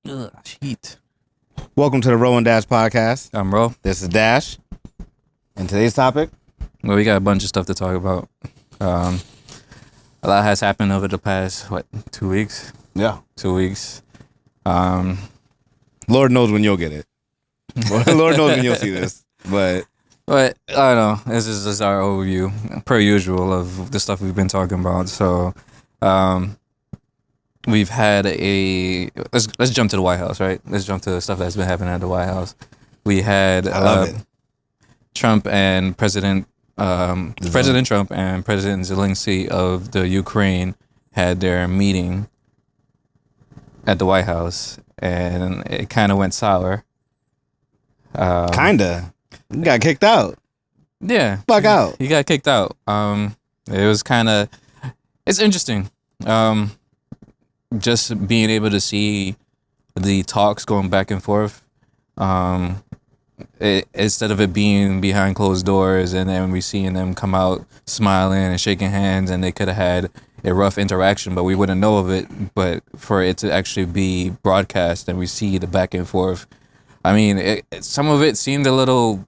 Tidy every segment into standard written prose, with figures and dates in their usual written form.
Ugh, heat. Welcome to the Ro&Dash podcast. I'm Ro. This is Dash. And today's topic? Well, we got a bunch of stuff to talk about. A lot has happened over the past, 2 weeks? Yeah. 2 weeks. Lord knows when you'll get it. Lord knows when you'll see this. But I don't know. This is just our overview, per usual, of the stuff we've been talking about. So, we've had let's jump to the White House, right? Let's jump to the stuff that's been happening at the White House. We had I love it. Trump and President Trump and President Zelensky of the Ukraine had their meeting at the White House, and it kind of went sour. Kinda. You got kicked out. Yeah, Fuck out. he got kicked out. It was it's interesting. Just being able to see the talks going back and forth. Instead of it being behind closed doors and then we seeing them come out smiling and shaking hands, and they could have had a rough interaction, but we wouldn't know of it. But for it to actually be broadcast and we see the back and forth, I mean, some of it seemed a little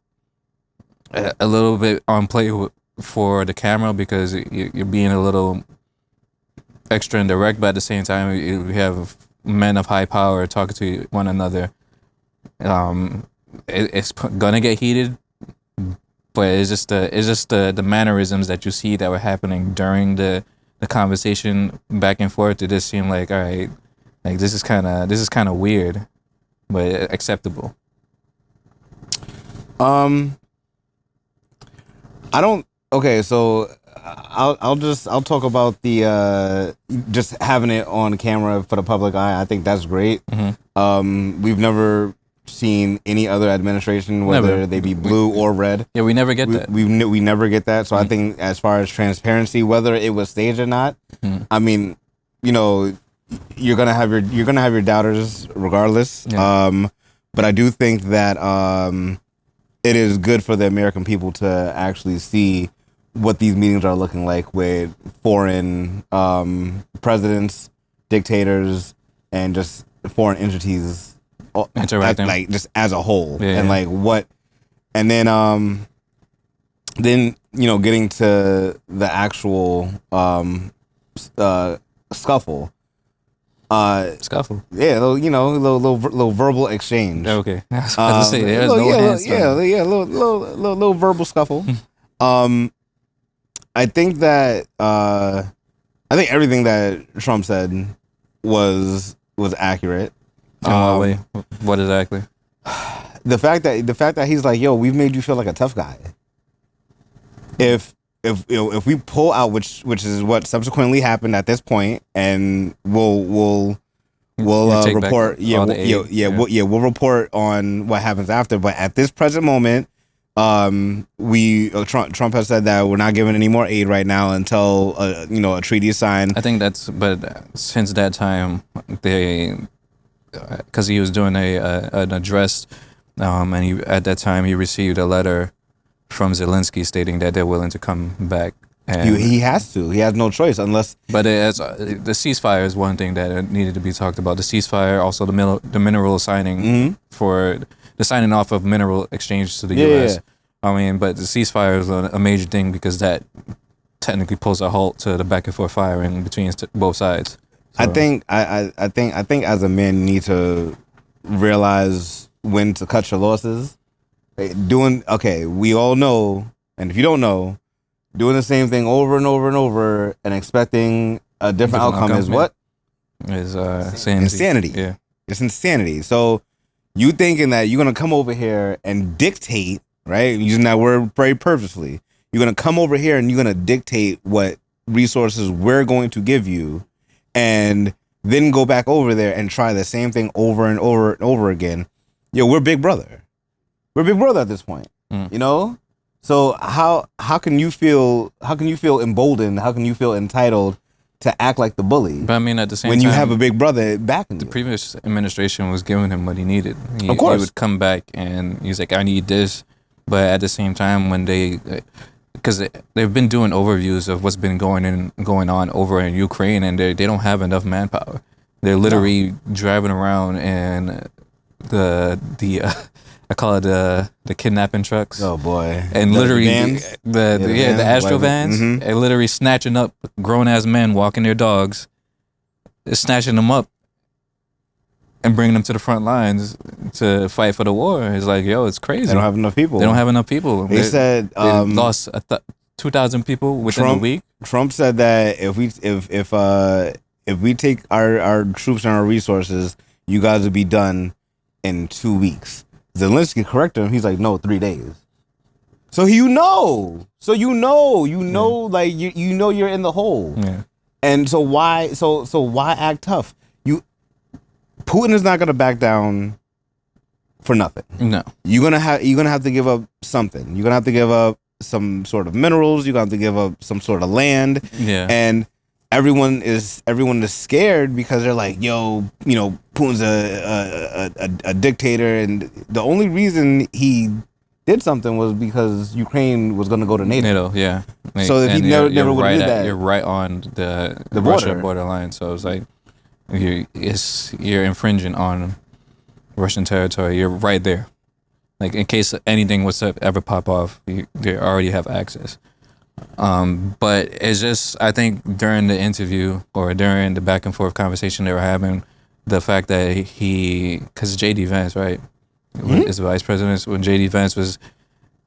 bit on play for the camera, because you're being a little extra indirect, but at the same time, we have men of high power talking to one another. It's gonna get heated, but it's just the mannerisms that you see that were happening during the conversation back and forth. It just seemed like, all right, like this is kind of weird, but acceptable. I don't. Okay, so I'll talk about the just having it on camera for the public eye. I think that's great. Mm-hmm. We've never seen any other administration, whether they be blue or red. Yeah, we never get that. We never get that. So I think, as far as transparency, whether it was staged or not, I mean, you know, you're gonna have your doubters regardless. Yeah. But I do think that it is good for the American people to actually see what these meetings are looking like with foreign presidents, dictators, and just foreign entities Interacting, like just as a whole. Yeah, and like what, and then getting to the actual scuffle. Scuffle. Yeah, little verbal exchange. Okay, I was about to say there's no hands. Little verbal scuffle. I think that everything that Trump said was accurate. In what way? What exactly? The fact that he's like, yo, we've made you feel like a tough guy. If we pull out, which is what subsequently happened at this point, and we'll report. We'll report on what happens after. But at this present moment, Trump has said that we're not giving any more aid right now until a treaty is signed. I think but since that time, because he was doing an address, and at that time he received a letter from Zelensky stating that they're willing to come back. And he has to. He has no choice unless. But the ceasefire is one thing that needed to be talked about. The ceasefire, also the mineral signing for the signing off of mineral exchange to the U.S. Yeah. I mean, but the ceasefire is a major thing, because that technically pulls a halt to the back and forth firing between both sides. So. I think as a man, you need to realize when to cut your losses. We all know, and if you don't know, doing the same thing over and over and over and expecting a different outcome is what? Is insanity. Yeah, it's insanity. So you thinking that you're gonna come over here and dictate, right? Using that word very purposefully. You're gonna come over here and you're gonna dictate what resources we're going to give you, and then go back over there and try the same thing over and over and over again. Yo, we're big brother. We're big brother at this point. You know? So how can you feel emboldened? How can you feel entitled to act like the bully? But I mean, at the same time, when you have a big brother backing the you. previous administration was giving him what he needed. Of course. He would come back and he's like, I need this. But at the same time, when because they've been doing overviews of what's been going on over in Ukraine, and they don't have enough manpower. They're literally driving around in the I call it the kidnapping trucks. Oh boy! And The literally vans? the Astro vans, Mm-hmm. and literally snatching up grown ass men walking their dogs, snatching them up and bringing them to the front lines to fight for the war. It's like, yo, it's crazy. They don't have enough people. They don't have enough people. They said they lost 2,000 people within a week. Trump said that if we take our troops and our resources, you guys will be done in 2 weeks. Zelensky corrected him. He's like, no, 3 days. So like you know you're in the hole. Yeah. And so why act tough? Putin is not gonna back down for nothing. No. You're gonna have to give up something. You're gonna have to give up some sort of minerals. You're gonna have to give up some sort of land. Yeah. And everyone is scared because they're like, yo, Putin's a dictator, and the only reason he did something was because Ukraine was going to go to NATO. Yeah. So if he never would have did that, you're right on the border. Russia borderline. So it's like you're infringing on Russian territory. You're right there. Like in case anything was to ever pop off, they already have access. But it's just, I think during the interview or during the back and forth conversation they were having, the fact that because JD Vance, right, is the vice president, when JD Vance was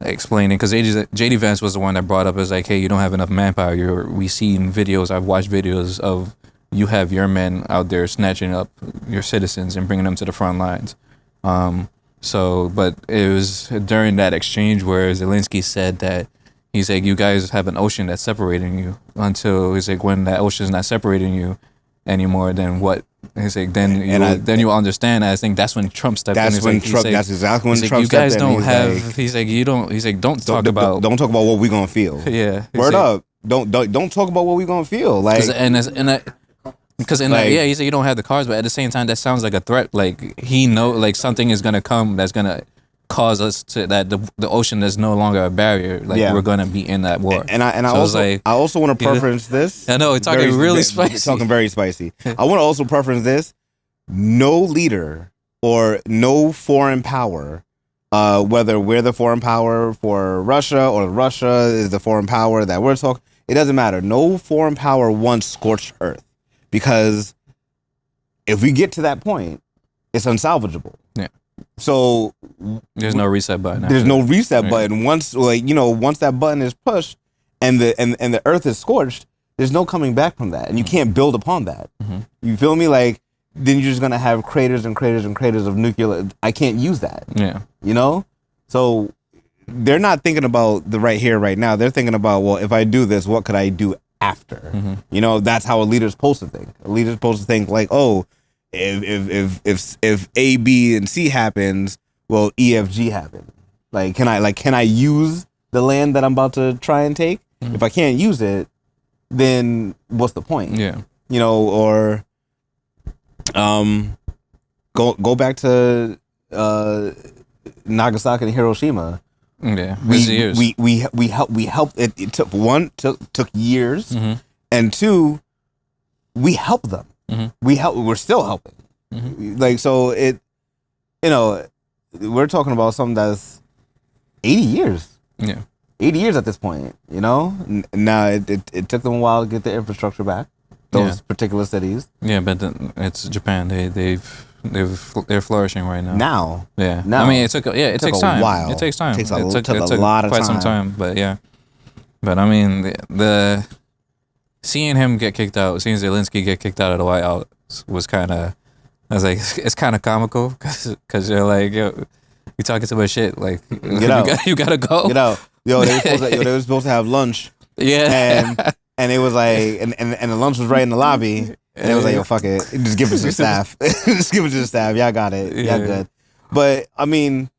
explaining, because JD Vance was the one that brought up, as like, hey, you don't have enough manpower. We seen videos, I've watched videos of you have your men out there snatching up your citizens and bringing them to the front lines. But it was during that exchange where Zelensky said that he's like, you guys have an ocean that's separating you, until he's like, when that ocean's not separating you anymore, then what? He's like, then you understand. I think that's when Trump stepped in. That's when Trump. That's exactly when Trump you guys stepped in. don't have. He's like, you don't. He's like, don't talk about what we gonna feel. Yeah. Word up. Don't talk about what we gonna feel. Like, because in that, he said you don't have the cars, but at the same time, that sounds like a threat. Like he know, like something is gonna come that's gonna cause us to that the ocean is no longer a barrier. Like we're gonna be in that war. And I also want to preference this. I know, it's talking really spicy. Talking very spicy. I want to also preference this. No leader or no foreign power, whether we're the foreign power for Russia or Russia is the foreign power that we're talking, it doesn't matter. No foreign power wants scorched earth, because if we get to that point, it's unsalvageable. Yeah. So there's no reset button. There's no reset button. Once that button is pushed and the earth is scorched, there's no coming back from that, and you can't build upon that. Mm-hmm. You feel me? Like, then you're just gonna have craters and craters and craters of nuclear. I can't use that. Yeah. So they're not thinking about the right here, right now. They're thinking about, well, if I do this, what could I do after? Mm-hmm. That's how a leader's supposed to think. A leader's supposed to think like, oh, if A, B, and C happens, well, E, F, G happen. Can I use the land that I'm about to try and take? Mm-hmm. If I can't use it, then what's the point? Yeah. Or go back to Nagasaki and Hiroshima. Yeah. We helped. It took years, mm-hmm. and two, we helped them. Mm-hmm. We're still helping. Mm-hmm. We're talking about something that's 80 years. Yeah. 80 years at this point, Now it took them a while to get their infrastructure back. Those particular cities. Yeah, but it's Japan. They're flourishing right now. Yeah. Now. I mean, it takes time. A while. It takes time. It took a lot of quite time. some time. But yeah. But I mean, the seeing him get kicked out, seeing Zelensky get kicked out of the White House was kind of. I was like, it's kind of comical because you're like, yo, you talking too much shit. Like, you gotta go. Get out. Yo, they were supposed to have lunch. Yeah. And it was like, and the lunch was right in the lobby. And it was like, yo, fuck it. Just give it to the staff. Just give it to the staff. Y'all got it. Y'all good. But, I mean,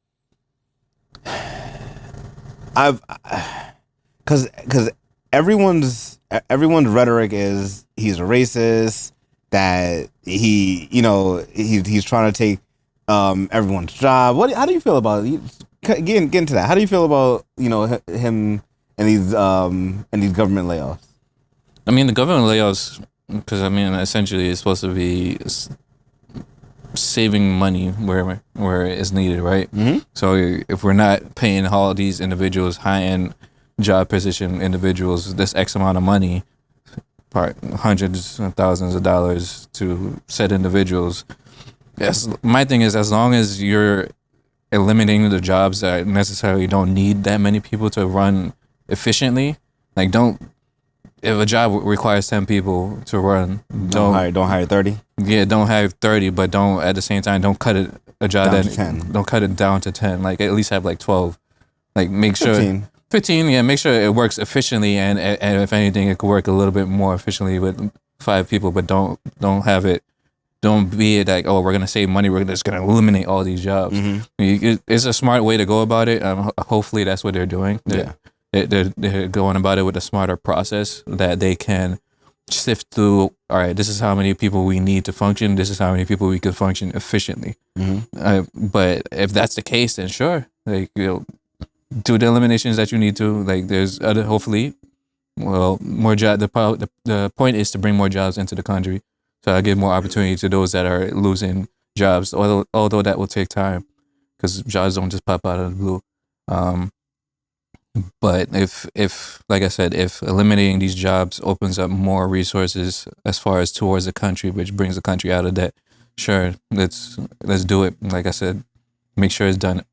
because everyone's rhetoric is he's a racist, that he's trying to take everyone's job. How do you feel about it? Get into that. How do you feel about him and these government layoffs? I mean, the government layoffs because I mean, essentially, it's supposed to be saving money where it's needed, right? Mm-hmm. So if we're not paying all these individuals, high end job position individuals, this X amount of money, hundreds of thousands of dollars to said individuals. Yes, my thing is, as long as you're eliminating the jobs that necessarily don't need that many people to run efficiently, like don't. If a job requires 10 people to run, Don't hire 30. yeah, don't have 30, but don't at the same time don't cut it a job Down that to 10. don't cut it down to 10. Like at least have like 12. Like make sure 15. 15, yeah, make sure it works efficiently and if anything it could work a little bit more efficiently with 5 people, but don't have it don't be it like, oh, we're gonna save money, we're just gonna eliminate all these jobs. Mhm. It's a smart way to go about it. Hopefully that's what they're doing. Yeah. They're going about it with a smarter process that they can sift through. All right, this is how many people we need to function. This is how many people we could function efficiently. Mhm. But if that's the case, then sure, like do the eliminations that you need to. Like there's other hopefully, well, more job. The point is to bring more jobs into the country, so I give more opportunity to those that are losing jobs. Although that will take time, because jobs don't just pop out of the blue. But if like I said, if eliminating these jobs opens up more resources as far as towards the country, which brings the country out of debt, sure, let's do it. Like I said, make sure it's done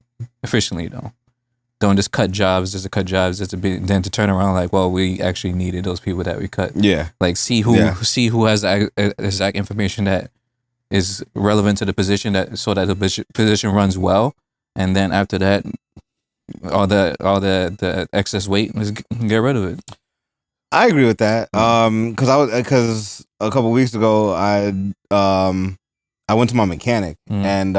efficiently though. Don't just cut jobs just to cut jobs just to be then to turn around like, well, we actually needed those people that we cut. Yeah. Like see who has the exact information that is relevant to the position so that the position runs well, and then after that all the excess weight, let's get rid of it. I agree with that. Because a couple weeks ago I went to my mechanic and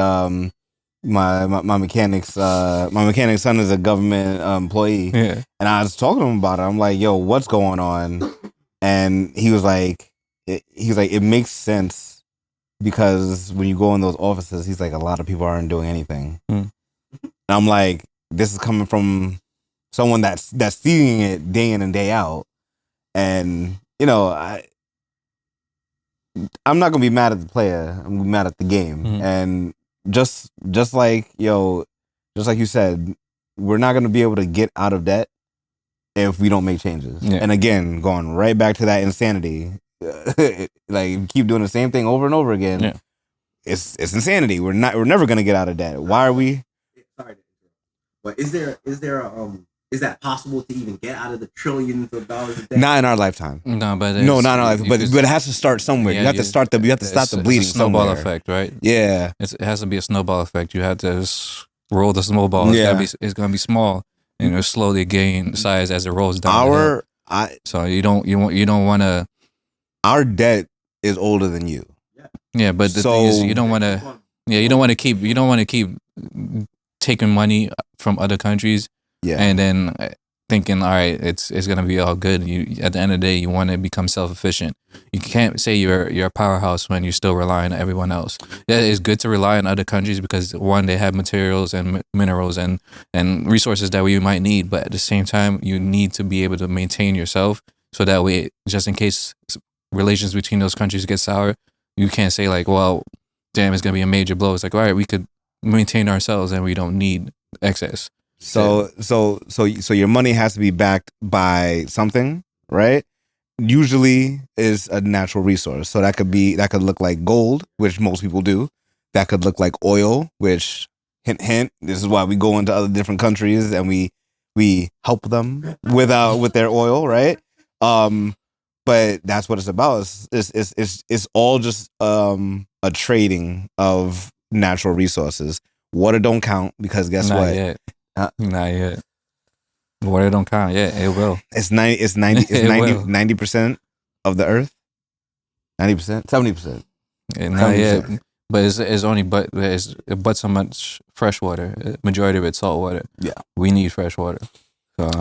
my mechanic's son is a government employee. Yeah. And I was talking to him about it. I'm like, yo, what's going on? And he was like, it makes sense because when you go in those offices, he's like, a lot of people aren't doing anything. And I'm like, this is coming from someone that's seeing it day in and day out. And, you know, I'm not gonna be mad at the player. I'm gonna be mad at the game. And just like you said, we're not gonna be able to get out of debt if we don't make changes. Yeah. And again, going right back to that insanity, like keep doing the same thing over and over again. Yeah. It's insanity. We're never gonna get out of debt. Why are we? Sorry, but is that possible to even get out of the trillions of dollars of debt? Not in our lifetime. No, but not in our lifetime. But it has to start somewhere. Yeah, you have to start the bleeding. It's a snowball somewhere. effect, right? Yeah. It has to be a snowball effect. You have to roll the snowball. It's gonna be small, and it'll slowly gain size as it rolls down. So you don't want to. Our debt is older than you. Yeah, but the thing is, you don't want to. Yeah, you don't want to keep taking money from other countries. Yeah. And then thinking, all right, it's gonna be all good. You at the end of the day, you want to become self-efficient. You can't say you're a powerhouse when you're still relying on everyone else. Yeah, it's good to rely on other countries because one, they have materials and minerals and resources that we might need, but at the same time, you need to be able to maintain yourself so that way, just in case relations between those countries get sour, you can't say like, well, damn, it's gonna be a major blow. It's like, all right, we could maintain ourselves and we don't need excess. So your money has to be backed by something, right? Usually is a natural resource. So that could look like gold, which most people do. That could look like oil, which hint hint. This is why we go into other different countries and we help them with their oil, right? But that's what it's about. It's all just a trading of natural resources. Water don't count because guess Not what? Yet. Not yet. Water don't count. Yeah, it will. It's 90% of the earth. 90%, 70%. Not yet. But it's only but so much fresh water. Majority of it's salt water. Yeah, we need fresh water.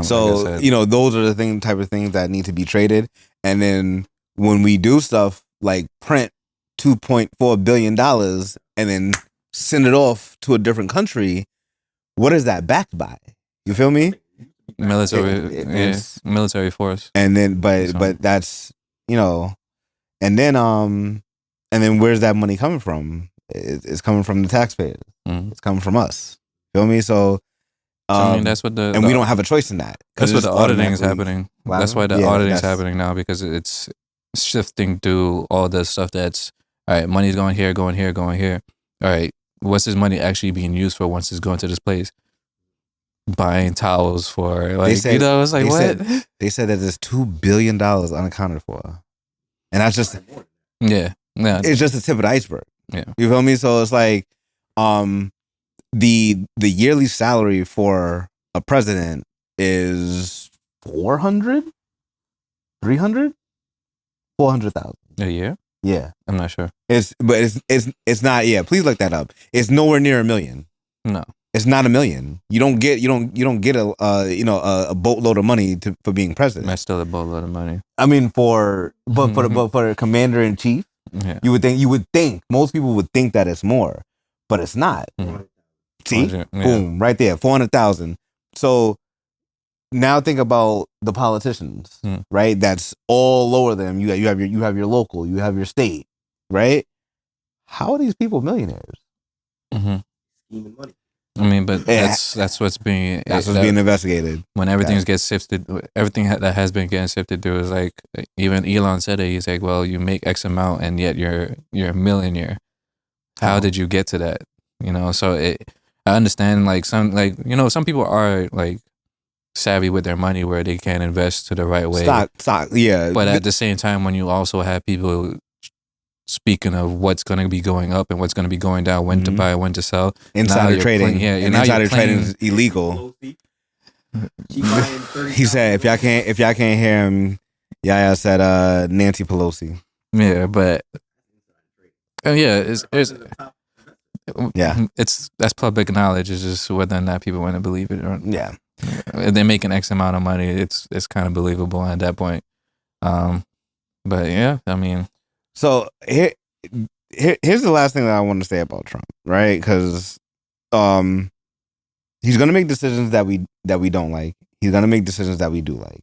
So like those are the type of things that need to be traded. And then when we do stuff like print $2.4 billion and then send it off to a different country, what is that backed by? You feel me? Military force. And then, but that's And then where's that money coming from? It's coming from the taxpayers. Mm. It's coming from us. Feel me? So, I mean, that's what and we don't have a choice in that. That's what the auditing is happening. Wow. That's why the auditing is happening now, because it's shifting through all the stuff that's, all right, money's going here, going here, going here. All right, what's this money actually being used for once it's going to this place? Buying towels for, like, it's like, what? They said that there's $2 billion unaccounted for. And that's just, yeah. It's just the tip of the iceberg. Yeah. You feel me? So it's like, the yearly salary for a president is 400, 300, 400,000 a year. Yeah, I'm not sure. It's not. Yeah, please look that up. It's nowhere near $1 million. No, it's not $1 million. You don't get a boatload of money for being president. That's still a boatload of money. I mean, for a commander in chief, yeah. you would think most people would think that it's more, but it's not. Mm-hmm. See, boom, right there, 400,000. So now think about the politicians, right? That's all lower than you. You have your local, you have your state, right? How are these people millionaires? Mm-hmm. Scheming money. I mean, but that's what's being being investigated. When everything gets sifted, everything that has been getting sifted through is like, even Elon said it. He's like, well, you make X amount and yet you're a millionaire. How did you get to that? You know, so I understand, like, some people are like savvy with their money where they can invest to the right way. Stock, yeah. But at the same time, when you also have people speaking of what's going to be going up and what's going to be going down, when to buy, when to sell, insider trading, and insider trading is illegal. He said, if y'all can't hear him, Yaya said Nancy Pelosi. Yeah, but that's public knowledge. It's just whether or not people want to believe it or not. Yeah. If they're making X amount of money, it's kind of believable at that point. But yeah, I mean, so here's the last thing that I want to say about Trump, right? Because he's gonna make decisions that we don't like. He's gonna make decisions that we do like.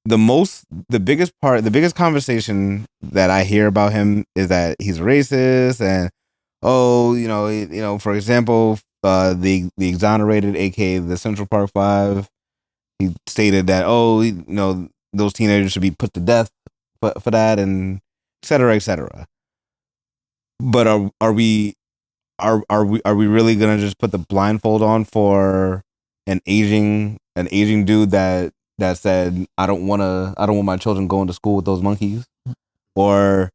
The biggest conversation that I hear about him is that he's racist, and for example, the exonerated, aka the Central Park Five, he stated that those teenagers should be put to death for that, and et cetera, et cetera. But are we really gonna just put the blindfold on for an aging dude that said I don't want my children going to school with those monkeys, or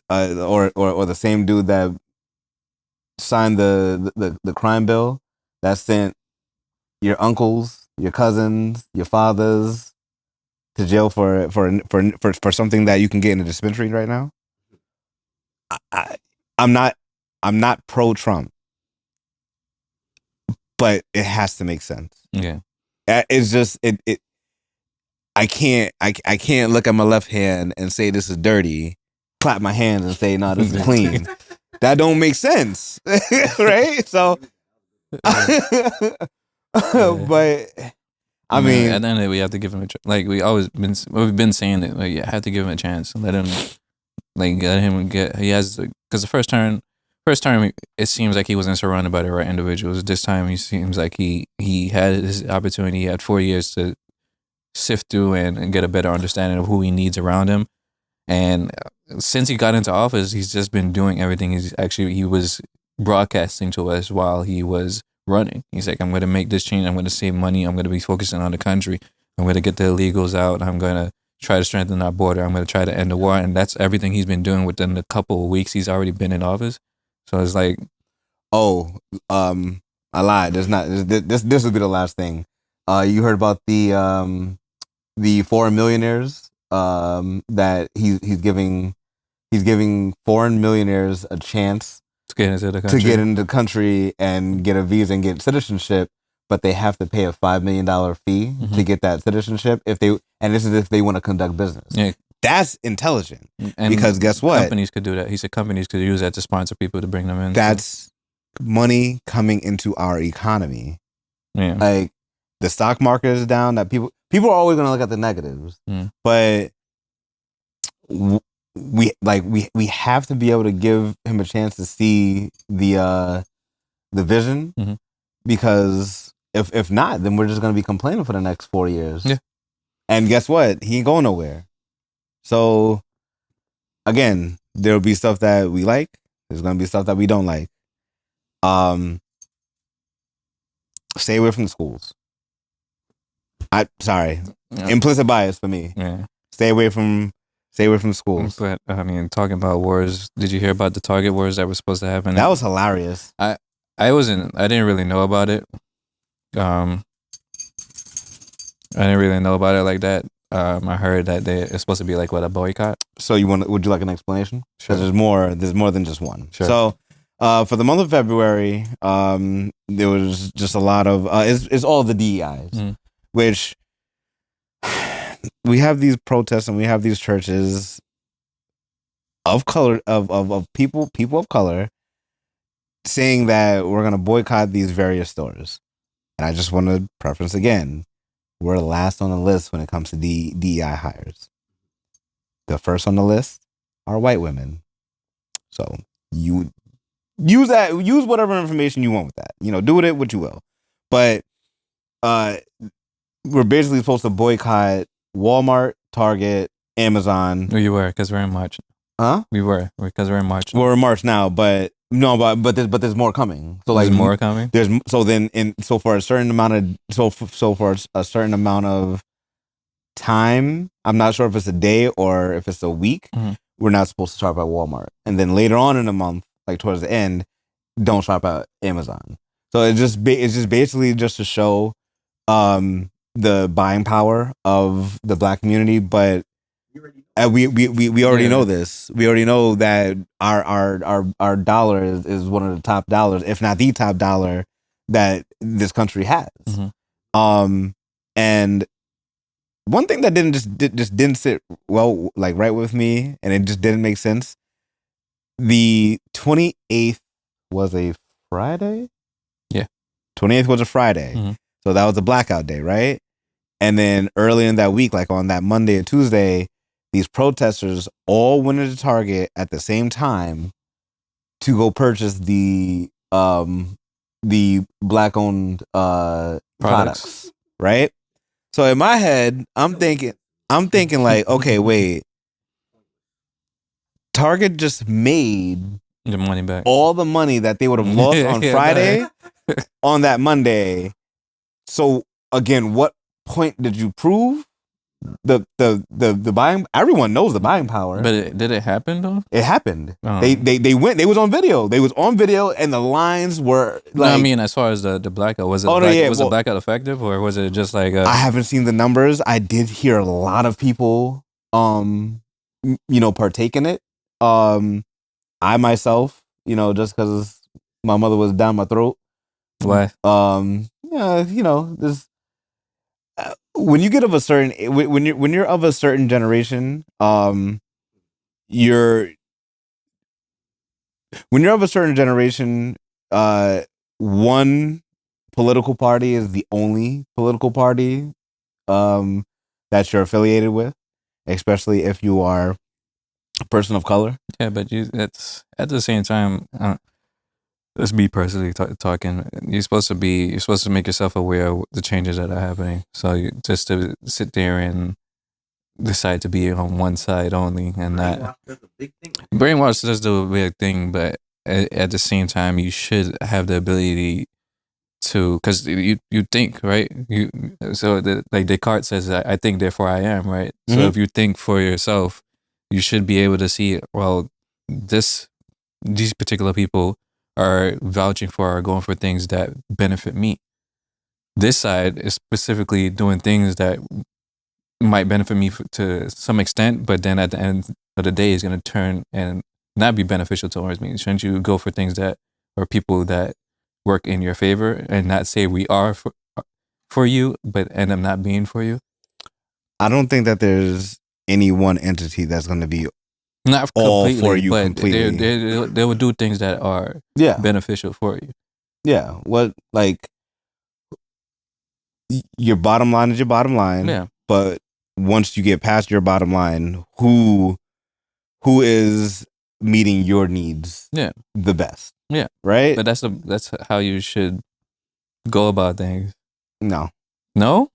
the same dude that signed the crime bill that sent your uncles, your cousins, your fathers to jail for something that you can get in a dispensary right now? I'm not pro Trump, but it has to make sense. Yeah, it's just it. I can't look at my left hand and say this is dirty, clap my hands and say no, this is clean. That don't make sense, right? So, but I mean, at the end of the day, we have to give him a like we've been saying it. Like, you have to give him a chance. Let him get. He has, because the first term, it seems like he wasn't surrounded by the right individuals. This time, he seems like he had his opportunity. He had 4 years to sift through and get a better understanding of who he needs around him. And since he got into office, he's just been doing everything. He was broadcasting to us while he was running. He's like, I'm going to make this change. I'm going to save money. I'm going to be focusing on the country. I'm going to get the illegals out. I'm going to try to strengthen our border. I'm going to try to end the war. And that's everything he's been doing within the couple of weeks he's already been in office. So it's like, I lied. There's not. This will be the last thing. You heard about the foreign millionaires that he's giving foreign millionaires a chance to get into the country and get a visa and get citizenship, but they have to pay a $5 million fee to get that citizenship if they want to conduct business. Yeah. That's intelligent. And because guess what? Companies could do that. He said companies could use that to sponsor people to bring them in. That's money coming into our economy. Yeah. Like, the stock market is down. That people are always going to look at the negatives, but we have to be able to give him a chance to see the vision, Mhm. because if not, then we're just gonna be complaining for the next 4 years. Yeah. And guess what? He ain't going nowhere. So again, there'll be stuff that we like. There's gonna be stuff that we don't like. Stay away from the schools. Sorry, Yeah. implicit bias for me. Yeah. Stay away from schools. But I mean, talking about wars, did you hear about the Target wars that were supposed to happen? That was hilarious. I didn't really know about it. I didn't really know about it like that. I heard that it's supposed to be like a boycott. So would you like an explanation? Sure. Because there's more than just one. Sure. So for the month of February, there was just a lot of it's all the DEIs, Mhm. which we have these protests and we have these churches of color of people of color saying that we're gonna boycott these various stores. And I just want to preference again, we're last on the list when it comes to DEI hires. The first on the list are white women. So you use whatever information you want with that. Do with it what you will. But we're basically supposed to boycott Walmart, Target, Amazon. No, you were, because we're in March. Huh? We were, because we're in March. We're in March now, but no, but there's more coming. So There's more coming. For a certain amount of time, I'm not sure if it's a day or if it's a week, Mhm. we're not supposed to shop at Walmart. And then later on in the month, like towards the end, don't shop at Amazon. So it's just basically just to show the buying power of the Black community. But we already know this. We already know that our dollar is one of the top dollars, if not the top dollar that this country has. Mhm. And one thing that didn't sit well, like right with me, and it just didn't make sense. The 28th was a Friday. Yeah, 28th was a Friday, Mhm. so that was a blackout day, right? And then early in that week, like on that Monday and Tuesday, these protesters all went into Target at the same time to go purchase the Black owned products, right? So in my head, I'm thinking like, okay, wait. Target just made The money back. all the money that they would have lost on Yeah, Friday on that Monday. So again, what point did you prove? The buying, everyone knows the buying power. But did it happen though? It happened. Oh. They went. They was on video. They was on video, and the lines were like. No, I mean, as far as the blackout, was it the blackout effective, or was it just like? I haven't seen the numbers. I did hear a lot of people, partake in it. I myself, just because my mother was down my throat. Why? This when you get of a certain when you're of a certain generation, you're when you're of a certain generation, one political party is the only political party that you're affiliated with, especially if you are a person of color. Yeah, but it's at the same time. Let's be personally talking. You're supposed to make yourself aware of the changes that are happening. So just to sit there and decide to be on one side only and not brainwash is the big thing, but at the same time, you should have the ability to, because you think, right? Like Descartes says, I think, therefore I am, right? So Mhm. if you think for yourself, you should be able to see, well, these particular people are vouching for or going for things that benefit me. This side is specifically doing things that might benefit me to some extent, but then at the end of the day is going to turn and not be beneficial towards me. Shouldn't you go for things that or people that work in your favor and not say we are for you, but end up not being for you? I don't think that there's any one entity that's going to be not all completely, for you but completely. they will do things that are beneficial for you. Yeah. What, like, your bottom line is your bottom line. Yeah. But once you get past your bottom line, who who is meeting your needs Yeah. the best. Yeah. Right? But that's how you should go about things. No. No?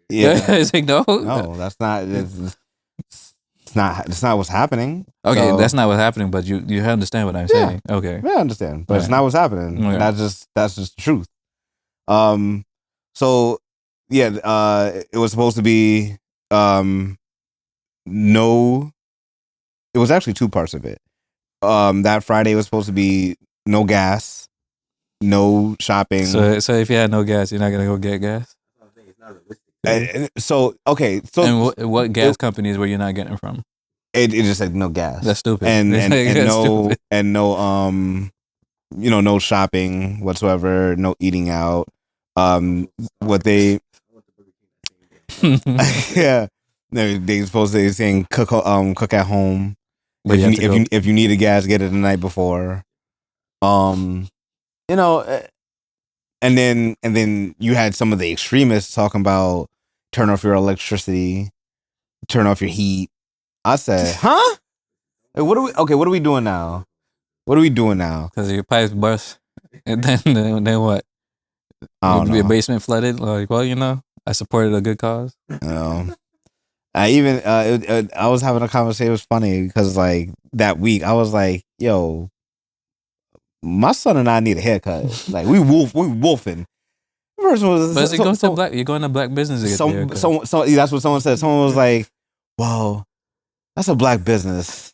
Yeah. It's like no. No, that's not. It's not. It's not what's happening. Okay, So, that's not what's happening. But you understand what I'm saying. Okay. Yeah, I understand, but it's Right. not what's happening. Okay. That's just the truth. So yeah, it was supposed to be no. It was actually two parts of it. That Friday was supposed to be no gas, no shopping. So if you had no gas, you're not gonna go get gas. It's not realistic. So okay, so And what gas companies were you not getting from? it just said no gas. That's stupid. And That's no stupid. and no no shopping whatsoever, no eating out. What they yeah, they supposed to be saying cook at home. But you have to go. If you need a gas, get it the night before. You know, and then you had some of the extremists talking about turn off your electricity, turn off your heat. I said, huh? Hey, what are we doing now? What are we doing now? Because your pipes burst, and then what? I don't Your know. basement flooded. Like, well, I supported a good cause. I even I was having a conversation. It was funny because like that week I was like, yo, my son and I need a haircut. Like we wolfing. First one was But you're going to black business to get the haircut. that's what someone said. Someone was like, well, that's a black business.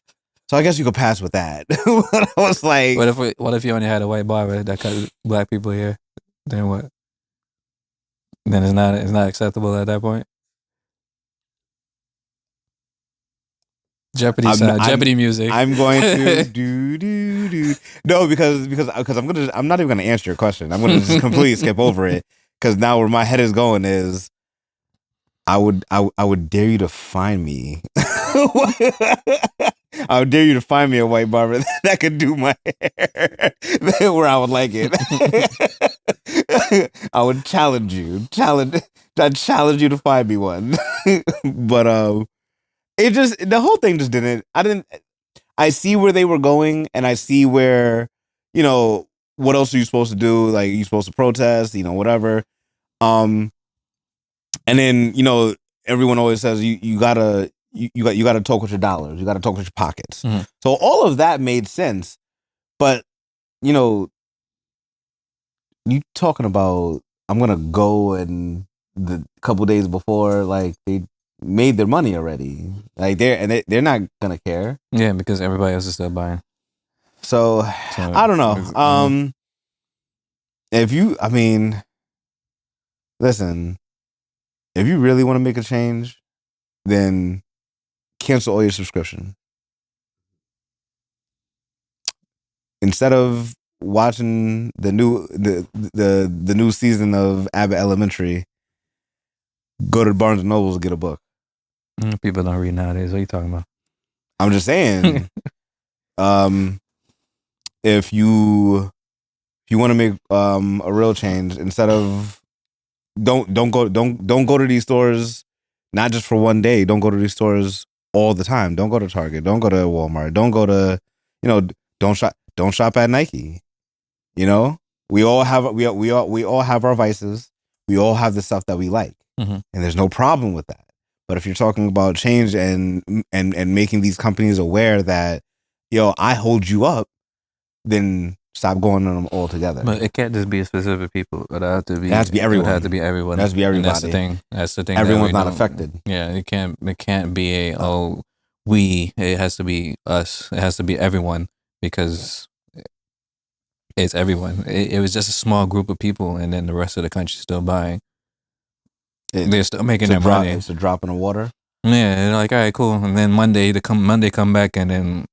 So I guess you could pass with that. I was like, What if you only had a white barber that cut black people hair? Then what? Then it's not acceptable at that point. Jeopardy music. I'm going to do. No, because I'm not even gonna answer your question. I'm gonna just completely skip over it because now where my head is going is I would dare you to find me. I would dare you to find me a white barber that could do my hair where I would like it. I would challenge you. I'd challenge you to find me one. But it just the whole thing just didn't. I see where they were going, and I see where what else are you supposed to do? Like you're supposed to protest, whatever. And then everyone always says you gotta talk with your dollars, you gotta talk with your pockets. Mm-hmm. So all of that made sense, but you talking about I'm gonna go and the couple days before, like they made their money already, like they're not gonna care. Yeah, because everybody else is still buying. So I don't know. Listen, if you really want to make a change, then cancel all your subscription. Instead of watching the new season of Abbott Elementary, go to Barnes and Noble and get a book. People don't read nowadays. What are you talking about? I'm just saying. If you want to make a real change, instead of don't go to these stores, not just for one day. Don't go to these stores all the time. Don't go to Target. Don't go to Walmart. Don't go to don't shop at Nike. We all have our vices. We all have the stuff that we like, mm-hmm. and there's no problem with that. But if you're talking about change and making these companies aware that I hold you up, then stop going on them all together. But it can't just be specific people. It has to be everyone. It has to be everyone. It has to be everybody. And that's the thing. Everyone's not affected. Yeah, it can't be it has to be us. It has to be everyone because it's everyone. It was just a small group of people, and then the rest of the country's still buying. They're still making their money. It's a drop in the water. Yeah, they're like, all right, cool. And then Monday come back, and then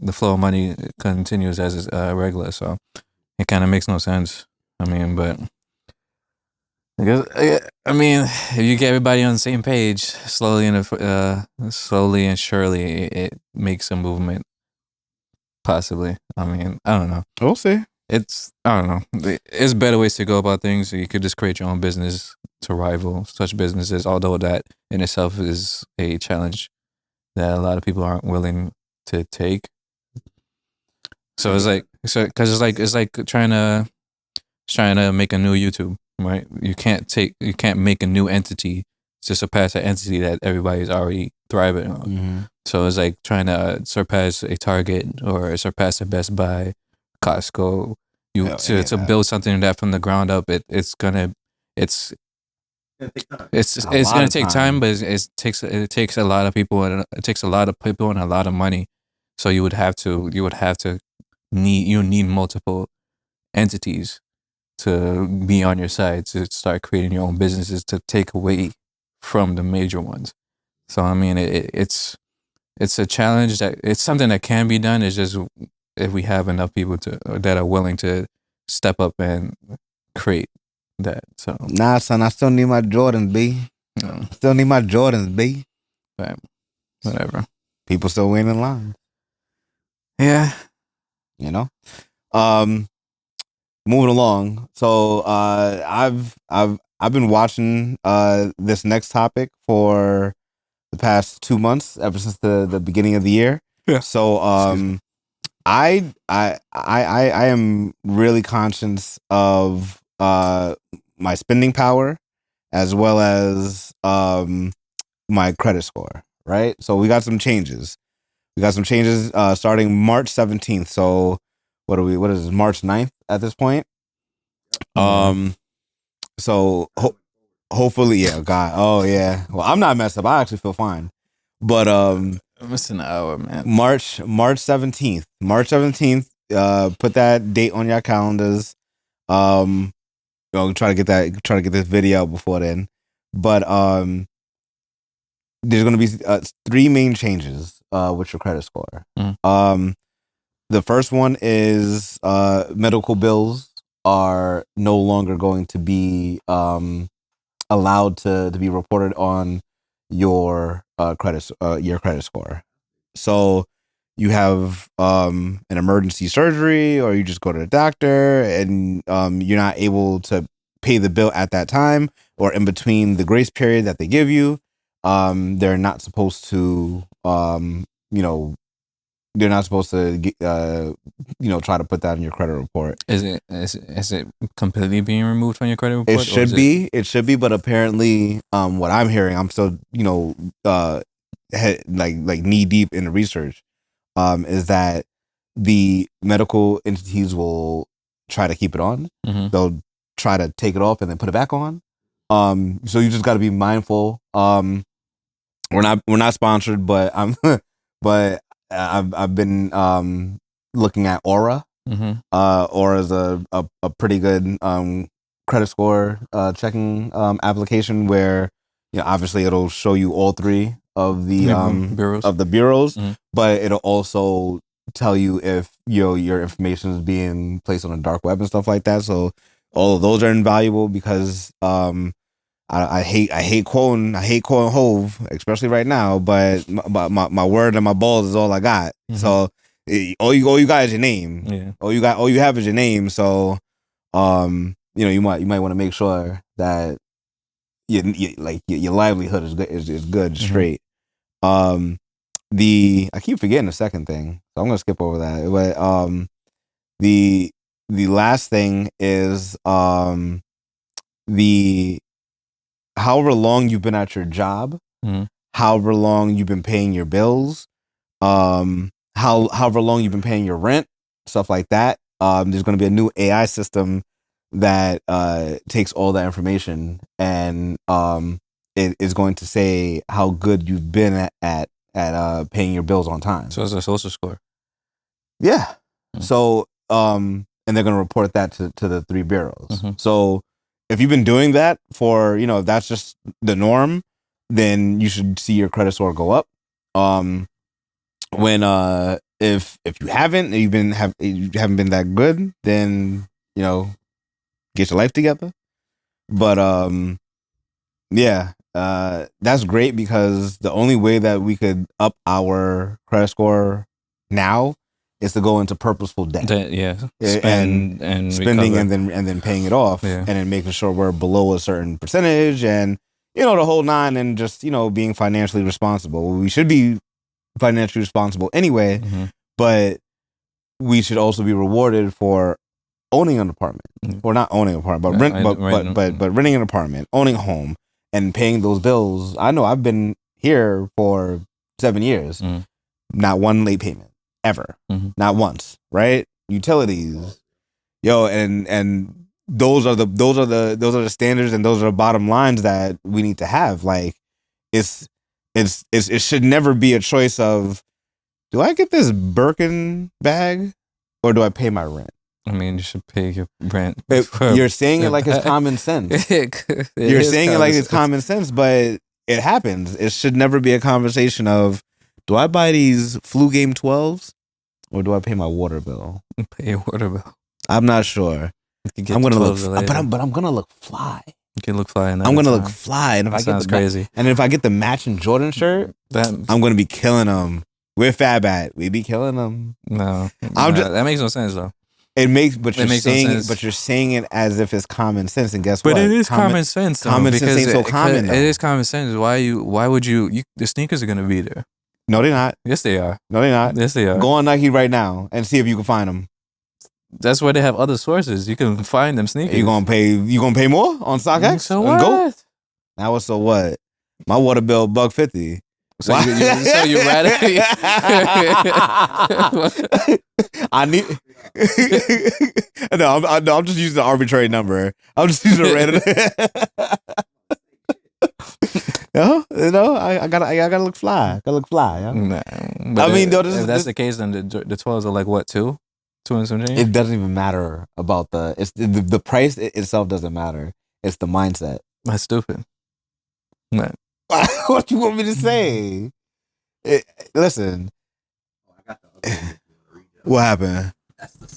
the flow of money continues as is regular. So it kind of makes no sense. I mean, but I guess if you get everybody on the same page, slowly and surely, it makes a movement. Possibly. I mean, I don't know. We'll see. I don't know. It's better ways to go about things. You could just create your own business to rival such businesses, although that in itself is a challenge that a lot of people aren't willing to take. So it's like because it's like trying to make a new YouTube, right? You can't make a new entity to surpass an entity that everybody's already thriving on. Mm-hmm. So it's like trying to surpass a Target or surpass a Best Buy, Costco. To build something that from the ground up, it's gonna take time, but it takes a lot of people and it takes a lot of people and a lot of money. So you would have to need multiple entities to be on your side to start creating your own businesses to take away from the major ones. So I mean, it's a challenge that it's something that can be done. It's just if we have enough people that are willing to step up and create that. So Nah, son, I still need my Jordans, B. Still need my Jordans, B. But whatever. People still waiting in line. Yeah. You know? Moving along. So I've been watching this next topic for the past 2 months, ever since the beginning of the year. Yeah. So I am really conscious of my spending power as well as my credit score, right? So we got some changes. Starting March 17th. So what is this, March 9th at this point? So hopefully, yeah, God. Oh yeah. Well, I'm not messed up. I actually feel fine. But it's an hour, man. March 17th. Put that date on your calendars. Try to get this video out before then. But there's gonna be 3 main changes with your credit score. The first one is medical bills are no longer going to be allowed to be reported on your credit score. So you have an emergency surgery, or you just go to the doctor and you're not able to pay the bill at that time, or in between the grace period that they give you. They're not supposed to they're not supposed to try to put that in your credit report. Is it completely being removed from your credit report? It should be, but apparently what I'm hearing, I'm still like knee deep in the research, is that the medical entities will try to keep it on. Mm-hmm. They'll try to take it off and then put it back on. So you just got to be mindful. We're not sponsored, but I've been looking at Aura. Mm-hmm. Aura is a pretty good credit score checking application where obviously it'll show you all 3 of the bureaus, mm-hmm. but it'll also tell you if your information is being placed on the dark web and stuff like that. So all of those are invaluable because I hate quoting Hove, especially right now, but my word and my balls is all I got. Mm-hmm. So all you got is your name. Yeah. All you have is your name. So you might want to make sure that your livelihood is good, mm-hmm. straight. I keep forgetting the second thing, so I'm gonna skip over that. But the last thing is the however long you've been at your job, mm-hmm. however long you've been paying your bills, however long you've been paying your rent, stuff like that. There's going to be a new AI system that takes all that information and it is going to say how good you've been at paying your bills on time. So it's a social score. Yeah. Mm-hmm. So and they're going to report that to the 3 bureaus. Mm-hmm. So if you've been doing that for, if that's just the norm, then you should see your credit score go up. When if you haven't, you haven't been that good, then get your life together. But that's great because the only way that we could up our credit score now is to go into purposeful debt. Spending and then paying it off, and then making sure we're below a certain percentage, and the whole 9, and just being financially responsible. We should be financially responsible anyway. Mm-hmm. But we should also be rewarded for owning an apartment, or not owning an apartment, but renting an apartment, owning a home, and paying those bills. I know I've been here for 7 years, not one late payment ever, not once. Right? Utilities, yo, and those are the standards, and those are the bottom lines that we need to have. Like, it should never be a choice of, do I get this Birkin bag or do I pay my rent? I mean, you should pay your rent. You're saying it like it's common sense. You're saying it like it's common sense, but it happens. It should never be a conversation of, do I buy these flu game 12s or do I pay my water bill? Pay your water bill. I'm not sure. I'm gonna look, but I'm gonna look fly. You can look fly. I'm gonna look fly, and if I get crazy, and if I get the matching Jordan shirt, I'm gonna be killing them. We're Fab at. We be killing them. No, that makes no sense though. It makes, but you're saying it as if it's common sense, and guess what? But it is common sense. Though, common sense ain't so common. It is common sense. Why would you? The sneakers are gonna be there. No, they're not. Yes, they are. No, they're not. Yes, they are. Go on Nike right now and see if you can find them. That's where they have other sources. You can find them sneakers. You gonna pay more on StockX? So what? Go? Now so what? My water bill $1.50. So you rather? I need. No, I'm just using an arbitrary number. I'm just using a random. No, I gotta look fly. I gotta look fly. Yeah? Nah, I mean, if that's the case, then the 12s are like what, two and some change? It doesn't even matter about the price itself doesn't matter. It's the mindset. That's stupid. Nah. What you want me to say? Listen. What happened?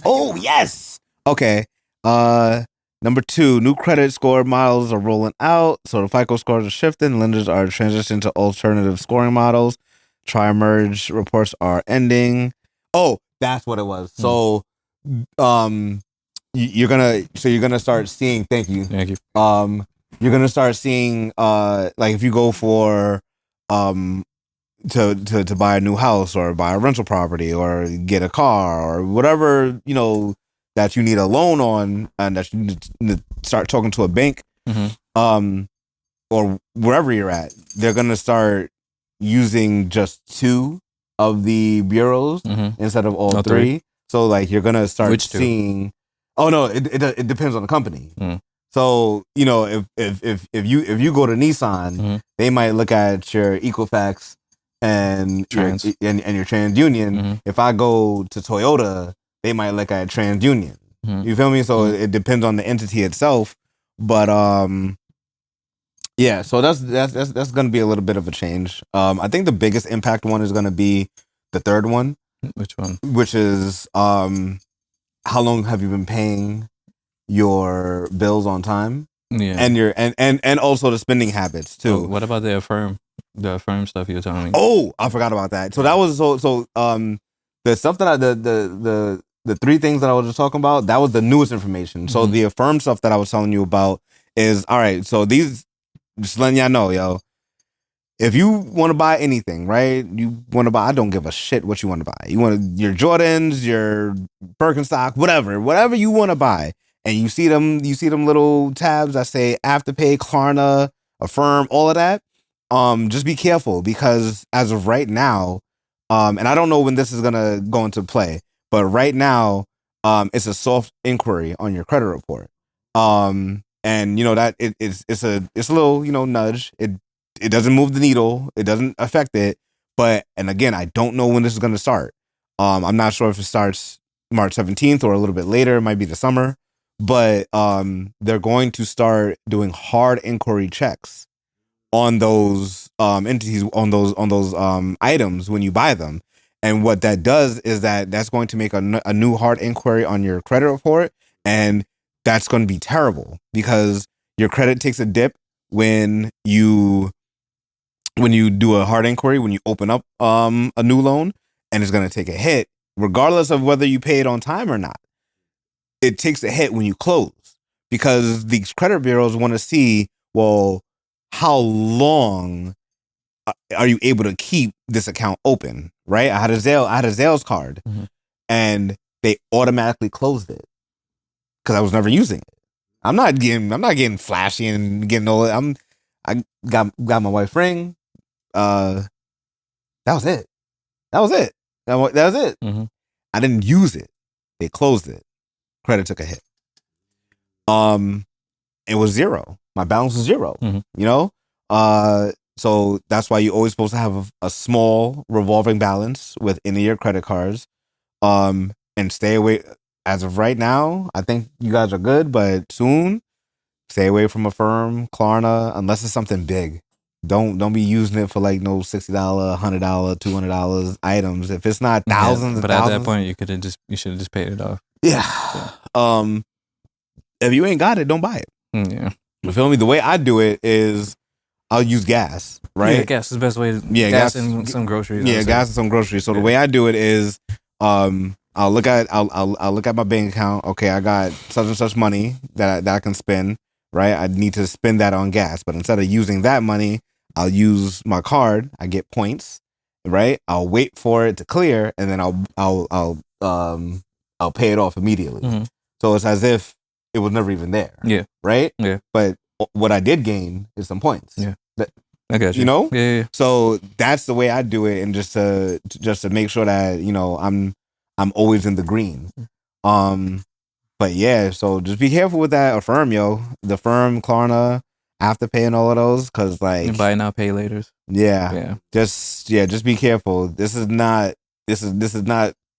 Oh, yes. Okay. Number 2, new credit score models are rolling out. So the FICO scores are shifting. Lenders are transitioning to alternative scoring models. Tri-merge reports are ending. Oh, that's what it was. So, you're gonna start seeing. Thank you. You're gonna start seeing, like if you go for, to buy a new house or buy a rental property or get a car or whatever, that you need a loan on, and that you need to start talking to a bank, or wherever you're at, they're gonna start using just 2 of the bureaus instead of all 3. So like you're gonna start seeing. Oh no, it depends on the company. So if you go to Nissan, they might look at your Equifax and your TransUnion. If I go to Toyota, they might look at TransUnion. You feel me? So it depends on the entity itself. But yeah. So that's going to be a little bit of a change. I think the biggest impact one is going to be the third one. Which one? Which is how long have you been paying your bills on time? Yeah. And your and also the spending habits too. Oh, what about the Affirm stuff you were telling me? Oh, I forgot about that. So that was the stuff that the 3 things that I was just talking about, that was the newest information. So the Affirm stuff that I was telling you about is, all right, so these, just letting y'all know, yo, if you want to buy anything, right? You want to buy, I don't give a shit what you want to buy. You want your Jordans, your Birkenstock, whatever you want to buy. And you see them little tabs that say Afterpay, Klarna, Affirm, all of that. Just be careful, because as of right now, and I don't know when this is gonna go into play, but right now, it's a soft inquiry on your credit report. And that it's a little, nudge. It doesn't move the needle. It doesn't affect it. But, and again, I don't know when this is gonna start. I'm not sure if it starts March 17th or a little bit later. It might be the summer. But they're going to start doing hard inquiry checks on those entities, on those items when you buy them. And what that does is that's going to make a new hard inquiry on your credit report, and that's going to be terrible, because your credit takes a dip when you do a hard inquiry, when you open up a new loan, and it's going to take a hit regardless of whether you pay it on time or not. It takes a hit when you close, because these credit bureaus want to see, well, how long are you able to keep this account open? Right? I had a Zales card, and they automatically closed it because I was never using it. I'm not getting flashy and getting all. I got my wife's ring. That was it. That was it. That was it. I didn't use it. They closed it. Credit took a hit. It was zero. My balance was 0. You know, so that's why you're always supposed to have a small revolving balance with any of your credit cards. And stay away. As of right now, I think you guys are good, but soon, stay away from Affirm, Klarna, unless it's something big. Don't be using it for like no $60, $100, $200 items. If it's not thousands, but at that point, you should have just paid it off. Yeah. If you ain't got it, don't buy it. Yeah. You feel me? The way I do it is I'll use gas, right? Yeah, gas is the best way. Gas and some groceries. Yeah, gas and some groceries. So the way I do it is, I'll look at my bank account. Okay, I got such and such money that I can spend. Right, I need to spend that on gas, but instead of using that money, I'll use my card. I get points. Right, I'll wait for it to clear, and then I'll pay it off immediately. So it's as if it was never even there. Yeah. Right. Yeah. But what I did gain is some points. Yeah. I got you. You know. Yeah. So that's the way I do it, and just to make sure that I'm always in the green. But yeah, so just be careful with that Affirm, yo. The Affirm, Klarna, Afterpay, and all of those, because like buy now, pay later. Yeah. Just be careful. This is not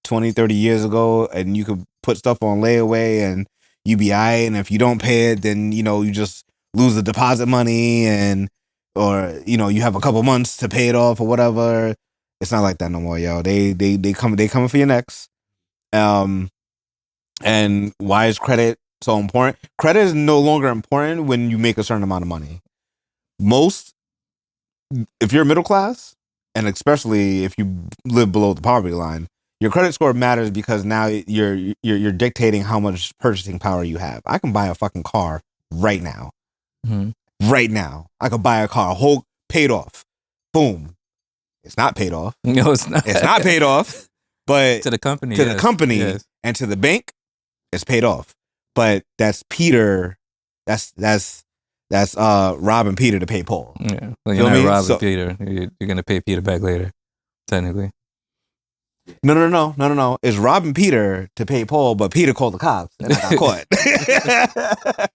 20, 30 years ago, and you could put stuff on layaway and UBI, and if you don't pay it, then you just lose the deposit money, or you have a couple months to pay it off or whatever. It's not like that no more, yo. They coming for your necks. And why is credit so important? Credit is no longer important when you make a certain amount of money. If you're middle class, and especially if you live below the poverty line, your credit score matters because now you're dictating how much purchasing power you have. I can buy a fucking car right now. Right now, I could buy a car, whole paid off. Boom. It's not paid off. No, it's not. It's not paid off. But to the company, yes. And to the bank, it's paid off. But that's Peter. That's robbing Peter to pay Paul. Yeah, well, you're not robbing Peter. You're gonna pay Peter back later, technically. No. It's robbing Peter to pay Paul, but Peter called the cops and I got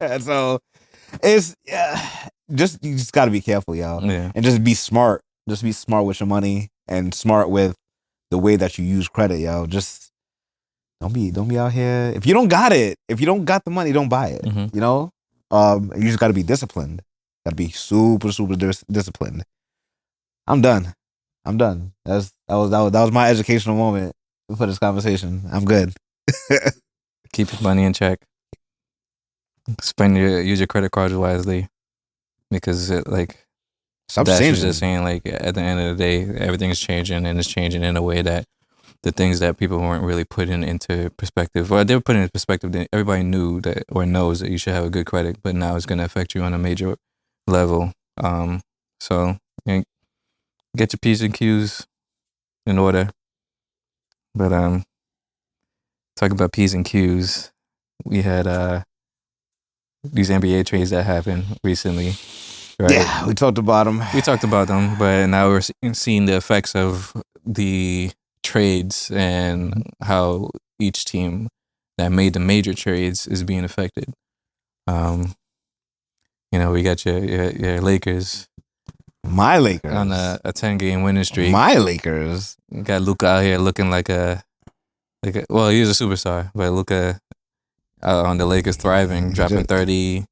caught. So it's you just got to be careful, y'all. Yeah, and just be smart. Just be smart with your money and smart with the way that you use credit, yo. Just don't be out here. If you don't got it, if you don't got the money, don't buy it. You know, you just got to be disciplined. Got to be super disciplined. I'm done. That was my educational moment for this conversation. I'm good. Keep your money in check. Use your credit cards wisely, because Stop Dash changing. was just saying, like, at the end of the day, everything's changing, and it's changing in a way that the things that people weren't really putting into perspective, well, they were putting into perspective that everybody knew that or knows that you should have a good credit, but now it's going to affect you on a major level. So get your P's and Q's in order. But talking about P's and Q's, we had these NBA trades that happened recently. Right? Yeah, we talked about them. But now we're seeing the effects of the trades and how each team that made the major trades is being affected. We got your Lakers. My Lakers on a 10-game winning streak. My Lakers. You got Luka out here looking like a well, he's a superstar, but Luka on the Lakers thriving, dropping 30,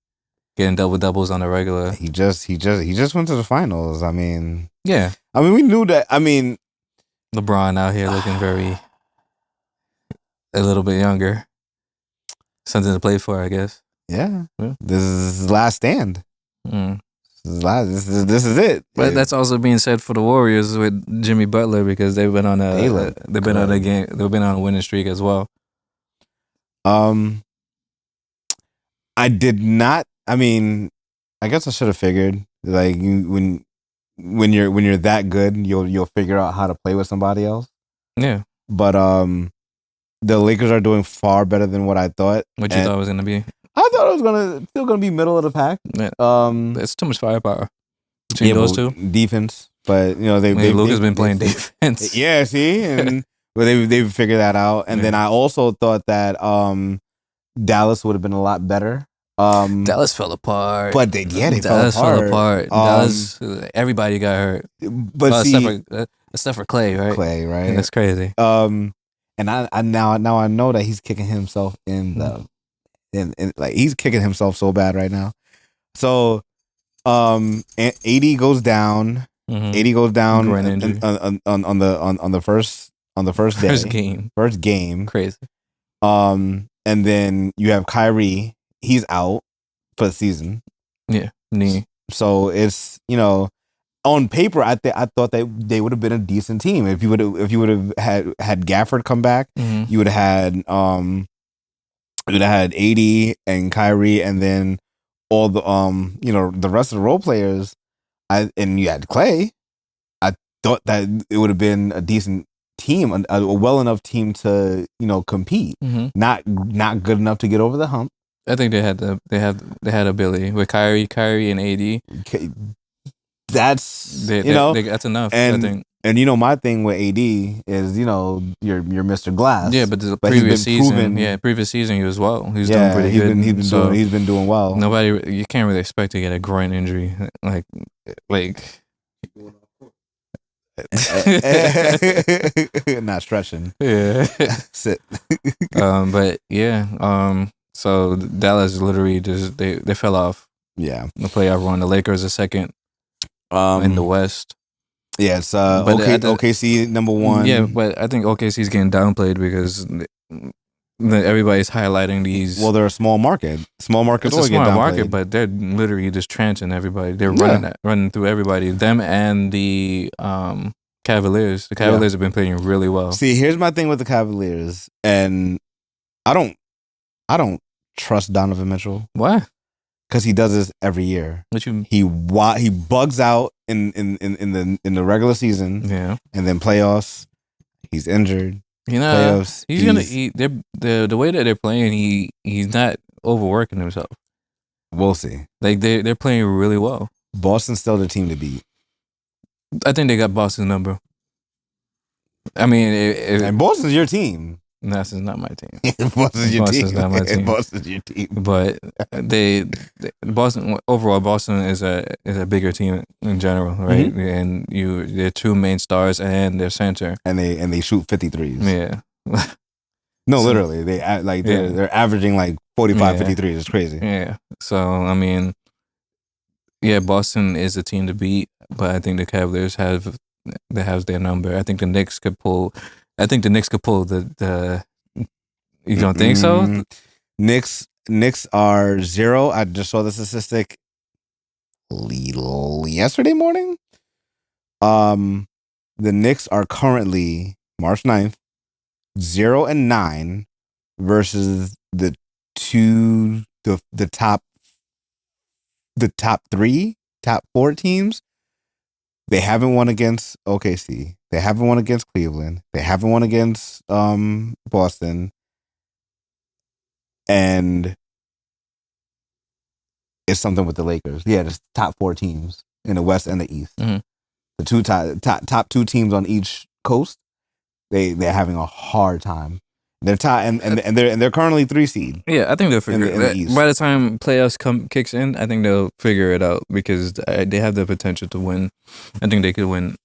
getting double-doubles on the regular. He just went to the finals. I mean, yeah. I mean, we knew that. I mean, LeBron out here looking a little bit younger. Something to play for, I guess. Yeah. This is his last stand. This is it. But that's also being said for the Warriors with Jimmy Butler, because they've been on a winning streak as well. I did not. I mean, I guess I should have figured, like, when when you're that good, you'll figure out how to play with somebody else. Yeah. But the Lakers are doing far better than what I thought. What you thought it was gonna be? I thought it was still gonna be middle of the pack. Yeah. It's too much firepower between those two. Defense, but Luka's been playing defense. Yeah, see, and they've figured that out. And then I also thought that Dallas would have been a lot better. Dallas fell apart. But they Dallas fell apart. Dallas, everybody got hurt. But except for Clay, right? Clay, right? And that's crazy. And I now I know that he's kicking himself in like he's kicking himself so bad right now. So AD goes down. Mm-hmm. AD goes down on the first day. First game. Crazy. And then you have Kyrie. He's out for the season. Yeah, knee. So it's on paper, I thought that they would have been a decent team if you would have had Gafford come back. Mm-hmm. You would have had AD and Kyrie, and then all the the rest of the role players. And you had Clay. I thought that it would have been a decent team, a well enough team to compete. Mm-hmm. Not good enough to get over the hump. I think they had ability with Kyrie and AD. That's that's enough. And, I think. And my thing with AD is you're Mr. Glass. Yeah, but previous season he was well. He's doing pretty good. He's been doing well. You can't really expect to get a groin injury like. Not stretching. Yeah. Sit. But yeah. So Dallas literally just they fell off. Yeah. The playoff run. The Lakers are second. In the West. Yeah, it's OKC number one. Yeah, but I think OKC is getting downplayed because everybody's highlighting these. Well, they're a small market. Small markets It's a small market, but they're literally just trenching everybody. They're running through everybody. Them and the Cavaliers. The Cavaliers have been playing really well. See, here's my thing with the Cavaliers, and I don't trust Donovan Mitchell. Why? Because he does this every year. What you? He bugs out in the regular season. Yeah. And then playoffs, he's injured. Playoffs, he's gonna eat. The way that they're playing, he's not overworking himself. We'll see. Like they're playing really well. Boston's still the team to beat. I think they got Boston's number. I mean, and Boston's your team. Boston's not my team. Boston's your team. Not my team. Boston's your team. But Boston overall, Boston is a bigger team in general, right? Mm-hmm. And their two main stars and their center, and they shoot 53s. Yeah. No, literally, they're averaging like 45, 53s. It's crazy. Yeah. So I mean, yeah, Boston is a team to beat, but I think the Cavaliers have their number. I think the Knicks could pull. The. You don't think so? Knicks are 0. I just saw the statistic yesterday morning. The Knicks are currently March 9th 0-9 versus the top 4 teams. They haven't won against OKC. They haven't won against Cleveland. They haven't won against Boston. And it's something with the Lakers. Yeah, the top 4 teams in the West and the East. Mm-hmm. The two top 2 teams on each coast. They're having a hard time. They're and they're currently 3 seed. Yeah, I think they'll figure it out. By the time playoffs kicks in, I think they'll figure it out because they have the potential to win. I think they could win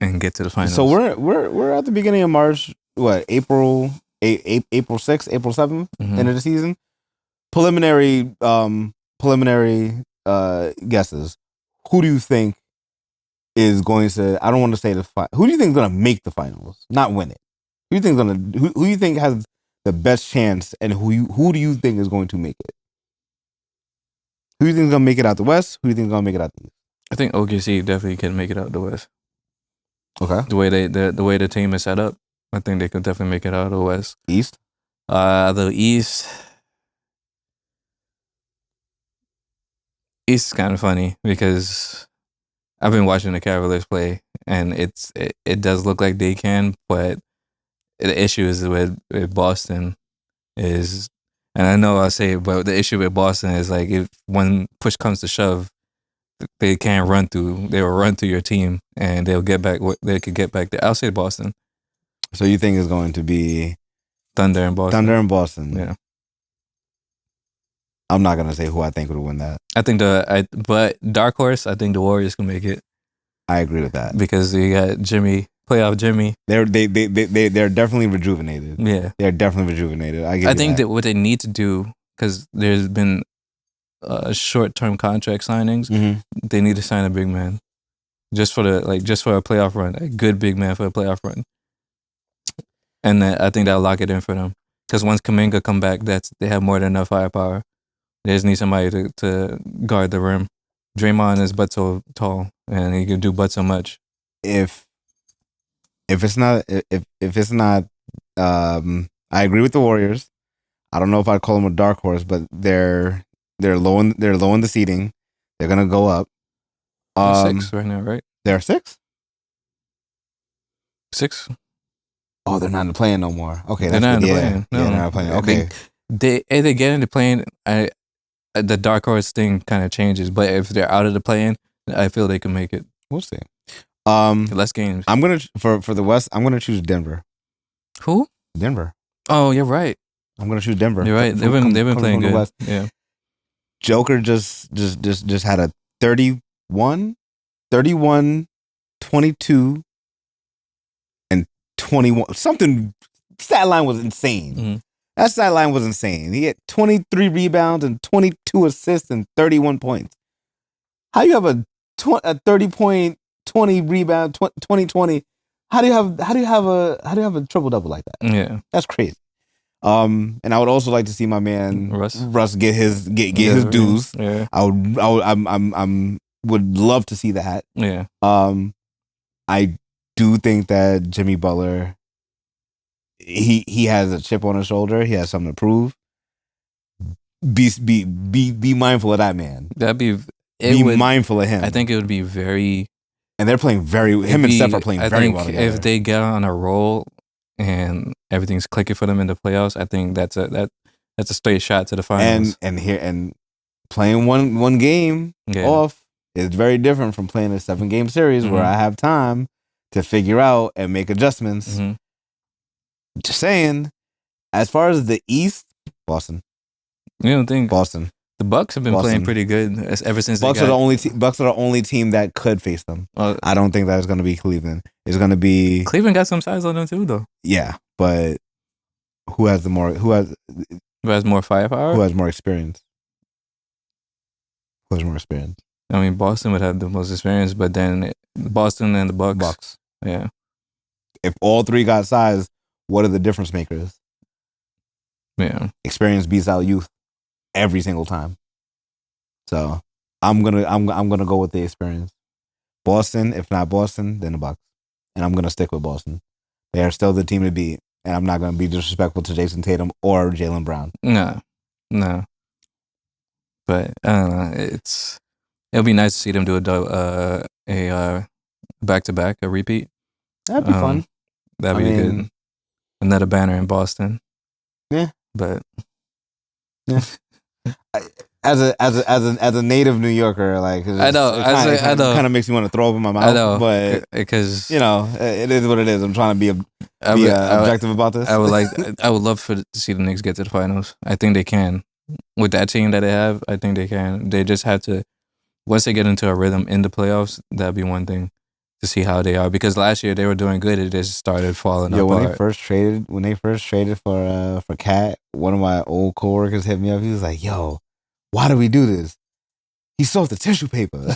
and get to the finals. So we're at the beginning of March. What, April 6th, April 7th, mm-hmm. end of the season. Preliminary guesses. Who do you think is going to? I don't want to say who do you think is going to make the finals, not win it? Who do you think has the best chance, and who do you think is going to make it? Who do you think is going to make it out the West? Who do you think is going to make it out the East? I think OKC definitely can make it out the West. Okay. The way the team is set up, I think they could definitely make it out of the West. East? The East is kind of funny because I've been watching the Cavaliers play, and it does look like they can, but the issue is with Boston is, and I know I say it, but the issue with Boston is like if when push comes to shove, they can't run through. They will run through your team, and they'll get back. They could get back there. I'll say Boston, So you think it's going to be Thunder, and Boston. Thunder and Boston? Yeah, I'm not gonna say who I think would win that. I think but dark horse. I think the Warriors can make it I agree with that. because you got Jimmy, playoff Jimmy. They're definitely rejuvenated. Yeah, They're definitely rejuvenated. I think that what they need to do, because there's been short-term contract signings, they need to sign a big man, just for a playoff run, a good big man for a playoff run, and I think that'll lock it in for them. Because once Kuminga come back, they have more than enough firepower. They just need somebody to guard the rim. Draymond is but so tall, and he can do but so much. If it's not I agree with the Warriors. I don't know if I'd call them a dark horse, but they're low in the seeding. They're gonna go up. 6 right now, right? They're 6. 6. Oh, they're not playing no more. Okay, They're not in the playing. No, they're not playing. Okay, they get into playing. The dark horse thing kind of changes, but if they're out of the playing, I feel they can make it. we'll see. Less games. I'm gonna for the West. I'm gonna choose Denver. Who? Denver. Oh, you're right. I'm gonna choose Denver. You're right. They've been playing good. West. Yeah. Joker just had a 31, 22, and 21. Something stat line was insane. Mm-hmm. That stat line was insane. He had 23 rebounds and 22 assists and 31 points. How you have a 30-point, 20 rebound, 20-20? How do you have a triple double like that? Yeah, that's crazy. And I would also like to see my man Russ get his dues. Yeah, I would love to see that. Yeah. I do think that Jimmy Butler, he has a chip on his shoulder. He has something to prove. Be mindful of that man. Mindful of him. I think it would be very. And they're playing him and Steph are playing very well together. If they get on a roll and everything's clicking for them in the playoffs, I think that's a straight shot to the finals. And playing one game off is very different from playing a 7-game series where I have time to figure out and make adjustments. Mm-hmm. Just saying, as far as the East, Boston. You don't think Boston? The Bucks have been playing pretty good ever since. Bucks are the only team that could face them. I don't think that is going to be Cleveland. It's going to be Cleveland got some size on them too, though. Yeah, but who has more firepower? Who has more experience? I mean, Boston would have the most experience, but then Boston and the Bucks. Yeah. If all three got size, what are the difference makers? Yeah. Experience beats out youth every single time. So I'm gonna go with the experience. Boston, if not Boston, then the Bucks. And I'm gonna stick with Boston. They are still the team to beat. And I'm not gonna be disrespectful to Jason Tatum or Jaylen Brown. No. But I don't know. It'll be nice to see them do a back-to-back, a repeat. That'd be fun. That'd be good. Another banner in Boston. Yeah. But yeah. As a native New Yorker, like I know, it kind of makes me want to throw up in my mouth. I know, but because it is what it is. I'm trying to be objective about this. I would love to see the Knicks get to the finals. I think they can with that team that they have. I think they can. They just have to once they get into a rhythm in the playoffs. That'd be one thing to see how they are, because last year they were doing good. It just started falling apart. When they first traded for Cat, one of my old coworkers hit me up. He was like, "Yo, why do we do this? He sold the tissue paper.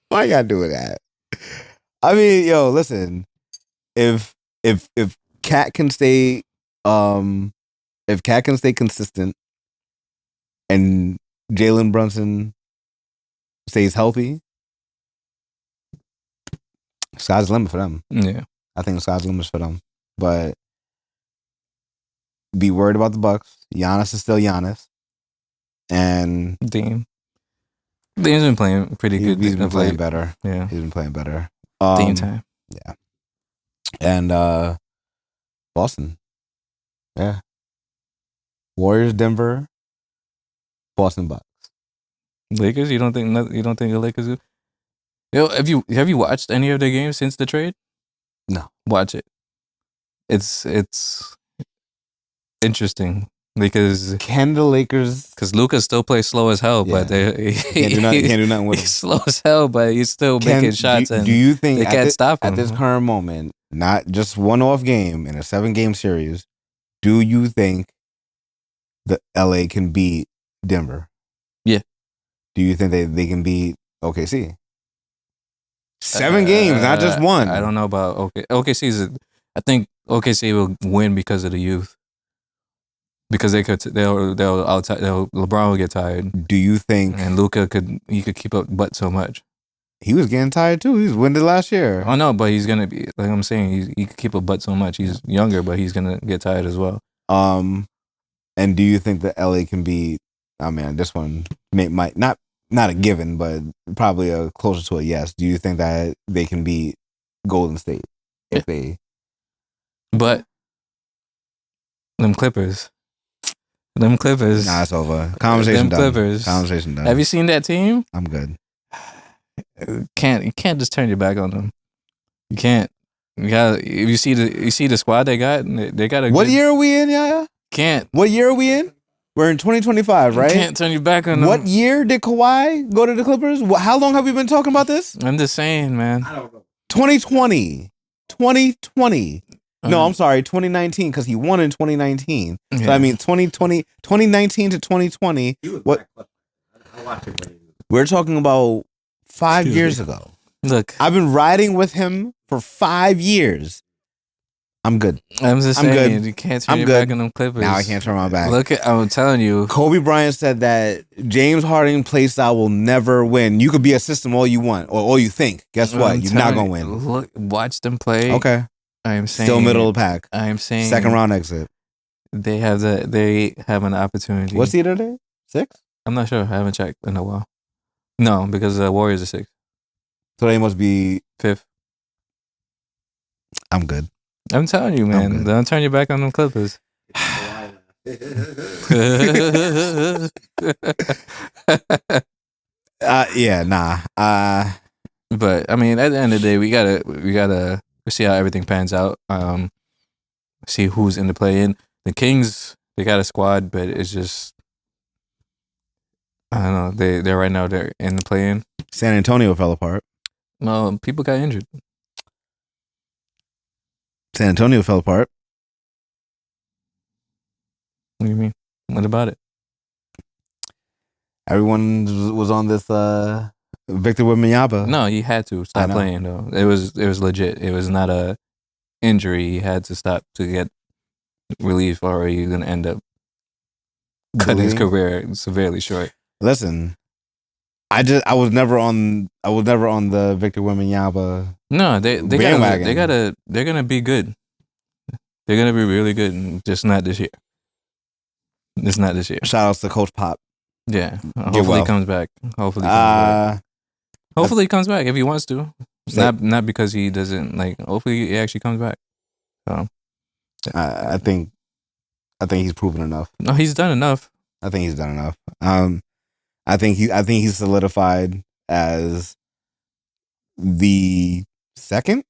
Why you gotta do that?" I mean, listen. If Cat can stay, consistent, and Jalen Brunson stays healthy, sky's the limit for them. Yeah, I think the sky's the limit for them. But be worried about the Bucks. Giannis is still Giannis. And Dame. Dame's been playing pretty good. He's been of playing late. better. Yeah. He's been playing better. Dame time. Yeah. And Boston. Yeah. Warriors, Denver, Boston Bucks. Lakers. You don't think the Lakers? Yo, have you watched any of their games since the trade? No. Watch it. It's interesting because Can the Lakers Luka still plays slow as hell, but can't do nothing with he's him? slow as hell, but he's still making shots, and do you think they can't stop him at this current moment, not just one-off game in a 7-game series, do you think the LA can beat Denver? Yeah. Do you think they can beat OKC? 7 games, not just one. I don't know about OKC's. I think OKC will win because of the youth. Because they'll LeBron will get tired. Do you think And Luka could keep up but so much. he was getting tired too? He was winded last year. Oh no, but he's gonna be like I'm saying. He could keep a butt so much. He's younger, but he's gonna get tired as well. And do you think that LA can beat? I mean, this one might not a given, but probably a closer to a yes. Do you think that they can beat Golden State if they? But them Clippers. Nah, it's over. Conversation them done. Clippers. Conversation done. Have you seen that team? I'm good. You can't just turn your back on them. You can't. You got. If you see the squad they got a. What year are we in, Yaya? Can't. What year are we in? We're in 2025, right? You can't turn your back on them. What year did Kawhi go to the Clippers? How long have we been talking about this? I'm just saying, man. I don't know. 2020. No, I'm sorry, 2019, because he won in 2019. Yeah. So I mean 2019 to 2020. He was What? I watched him. We're talking about 5 Excuse years me. ago. Look, I've been riding with him for 5 years. I'm good. I'm just I'm saying good. you can't turn I'm your good. back on them Clippers. Now I can't turn my back. Look, I'm telling you. Kobe Bryant said that James Harden play style will never win. You could be a system all you want or all you think. Guess what? I'm You're not telling gonna you, win. Look, watch them play. Okay. I am saying Still middle of the pack. I am saying Second round exit. They have an opportunity. What's the other day? 6? I'm not sure. I haven't checked in a while. No, because the Warriors are 6th. So they must be 5th. I'm good. I'm telling you, man. good. Don't turn your back on them Clippers. Yeah, nah. But I mean, at the end of the day, we gotta see how everything pans out. See who's in the play-in. The Kings, they got a squad, but it's just I don't know. They're right now they're in the play-in. San Antonio fell apart. Well, people got injured. San Antonio fell apart. What do you mean? What about it? Everyone was on this Victor Wembanyama. No, he had to stop playing though. It was legit. It was not a injury. He had to stop to get relief, or he's gonna end up cutting his career severely short. Listen, I was never on the Victor Wembanyama. No, they're gonna be good. They're gonna be really good, and just not this year. It's not this year. Shout outs to Coach Pop. Yeah, hopefully he comes back. Hopefully he comes back if he wants to. Not because he doesn't like. Hopefully he actually comes back. So I think he's proven enough. no, he's done enough. I think he's done enough. I think he's solidified as the second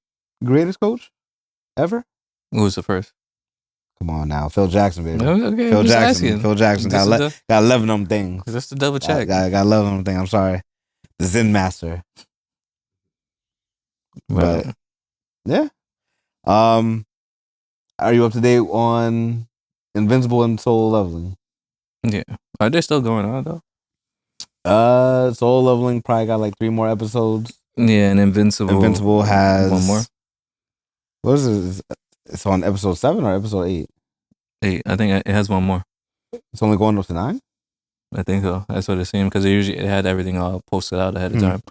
greatest coach ever. Who was the first? Come on now, Phil Jackson, baby. Okay, Phil I'm just Jackson. asking. Phil Jackson got 11 of them things. Just to double check. Got 11 of them things. I'm sorry, the Zen Master. But yeah, are you up to date on Invincible and Soul Leveling? Yeah, are they still going on though? Soul Leveling probably got like 3 more episodes. Yeah, and Invincible has one more. What is it? It's on episode 7 or episode 8? 8. I think it has one more. It's only going up to 9? I think so. That's what it seemed because it had everything all posted out ahead of time.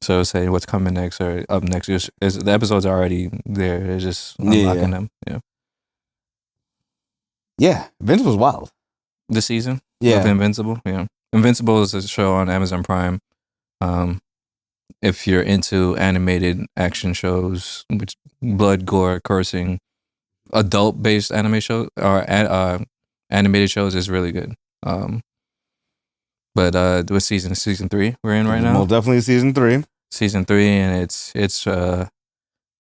So it's saying what's coming next or up next. The episodes are already there. It's just unlocking them. Yeah. Yeah. Invincible's wild. The season of Invincible. Yeah. Invincible is a show on Amazon Prime. If you're into animated action shows, which blood, gore, cursing, adult-based anime show or animated shows is really good. But what season 3 we're in right now? Most definitely season 3. Season 3, and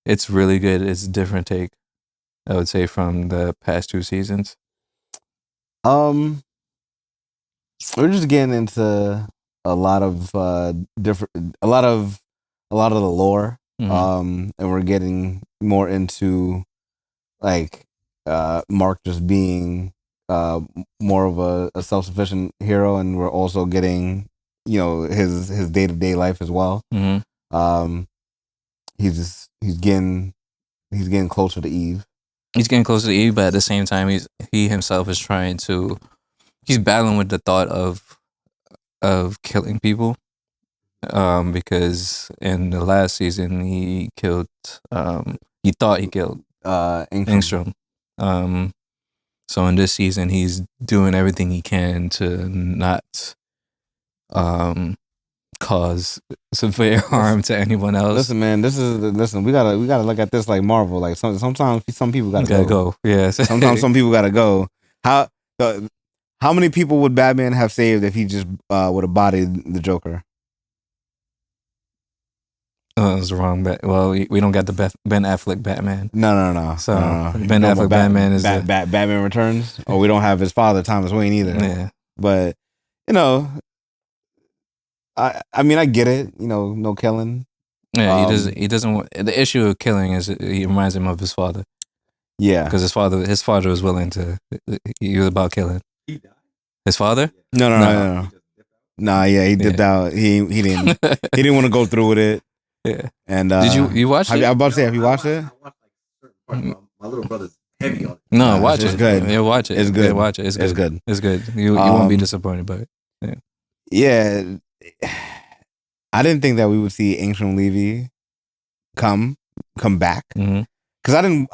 it's really good. It's a different take, I would say, from the past 2 seasons. We're just getting into a lot of a lot of the lore. Mhm. And we're getting more into like Mark just being more of a self-sufficient hero, and we're also getting, you know, his day-to-day life as well. Mhm. He's getting closer to Eve. He's getting closer to Eve, but at the same time, he himself is he's battling with the thought of killing people. Because in the last season he thought he killed Angstrom. Engstrom. So in this season he's doing everything he can to not cause severe harm to anyone else. Listen, man, listen. We gotta look at this like Marvel. Like sometimes some people gotta go. Yeah. Sometimes some people gotta go. How many people would Batman have saved if he just would have bodied the Joker? It was the wrong bet. Well, we don't got the Ben Affleck Batman. No. So Ben Affleck Batman is Batman Returns. Or we don't have his father Thomas Wayne either. Yeah. But you know, I mean I get it. You know, no killing. Yeah, he doesn't. The issue of killing is he reminds him of his father. Yeah, because his father was willing to. He was about killing. He died. His father? No. Nah, yeah, he did that. He didn't he didn't want to go through with it. Yeah. And did you watch it? I was about to say, have you watched it? I watched like certain parts. My little brother's heavy on it. No, watch it's it. good. Yeah, watch it. It's good. Yeah, watch it. It's good. It's good. It's good. You won't be disappointed by it. Yeah. I didn't think that we would see Angstrom Levy come back, because I didn't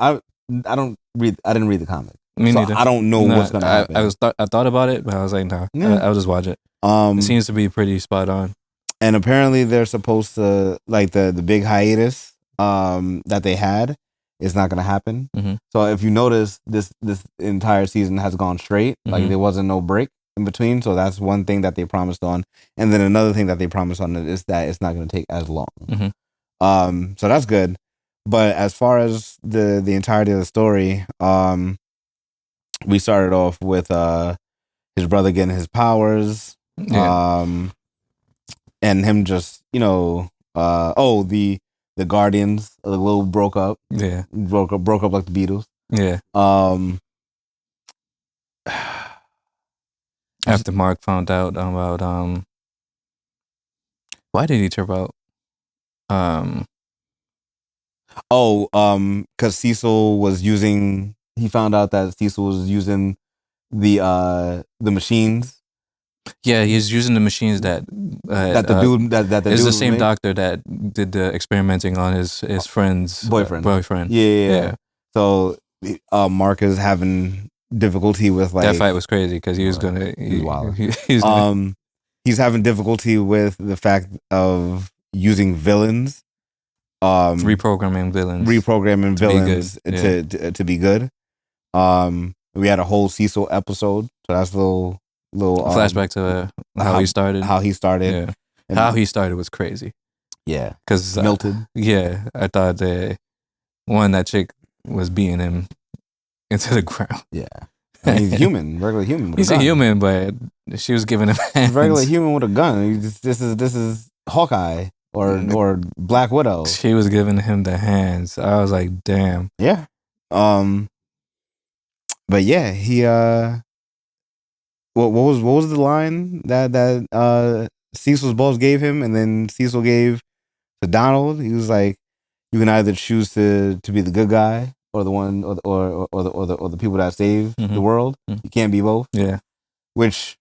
read the comic. Me so neither. I don't know what's gonna happen. I thought about it, but I was like, nah. I'll just watch it. It seems to be pretty spot on. And apparently they're supposed to, like, the big hiatus that they had is not gonna happen. Mm-hmm. So if you notice, this entire season has gone straight. Mm-hmm. Like there wasn't no break in between. So that's one thing that they promised on. And then another thing that they promised on is that it's not gonna take as long. Mm-hmm. So that's good. But as far as the entirety of the story, we started off with his brother getting his powers. Yeah. And him just, you know, the Guardians a little broke up. Yeah. Broke up like the Beatles. Yeah. After Mark found out about why did he trip out? Because Cecil was using. He found out that Cecil was using the machines. Yeah, he's using the machines that the dude is the same doctor that did the experimenting on his friend's boyfriend. Yeah. So Mark is having difficulty with, like, that fight was crazy because he was gonna. He's having difficulty with the fact of using villains. Reprogramming villains to be good. We had a whole Cecil episode, so that's a little flashback to how he started. Yeah, and how he started was crazy. Yeah, because melted. I thought that chick was beating him into the ground. Yeah, I mean, he's human, regular human. He's a human, but she was giving him hands. Regular human with a gun. This is Hawkeye or Black Widow. She was giving him the hands. I was like, damn. Yeah. But yeah, he what was the line that Cecil's boss gave him, and then Cecil gave to Donald? He was like, you can either choose to be the good guy or the one or the people that save the world. You can't be both. Yeah. Which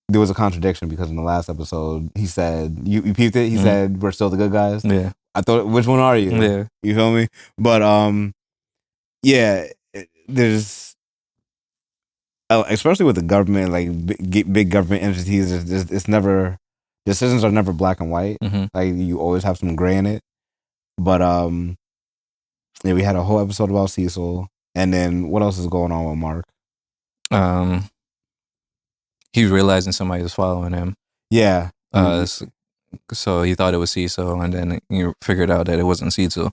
there was a contradiction, because in the last episode he said, you peeped it, he said we're still the good guys. Yeah. I thought, which one are you? Yeah. You feel me? But yeah, there's especially with the government, like big government entities, it's never decisions are never black and white. Mm-hmm. Like you always have some gray in it. But yeah, we had a whole episode about Cecil, and then what else is going on with Mark? He was realizing somebody was following him. Yeah. So he thought it was Cecil, and then he figured out that it wasn't Cecil,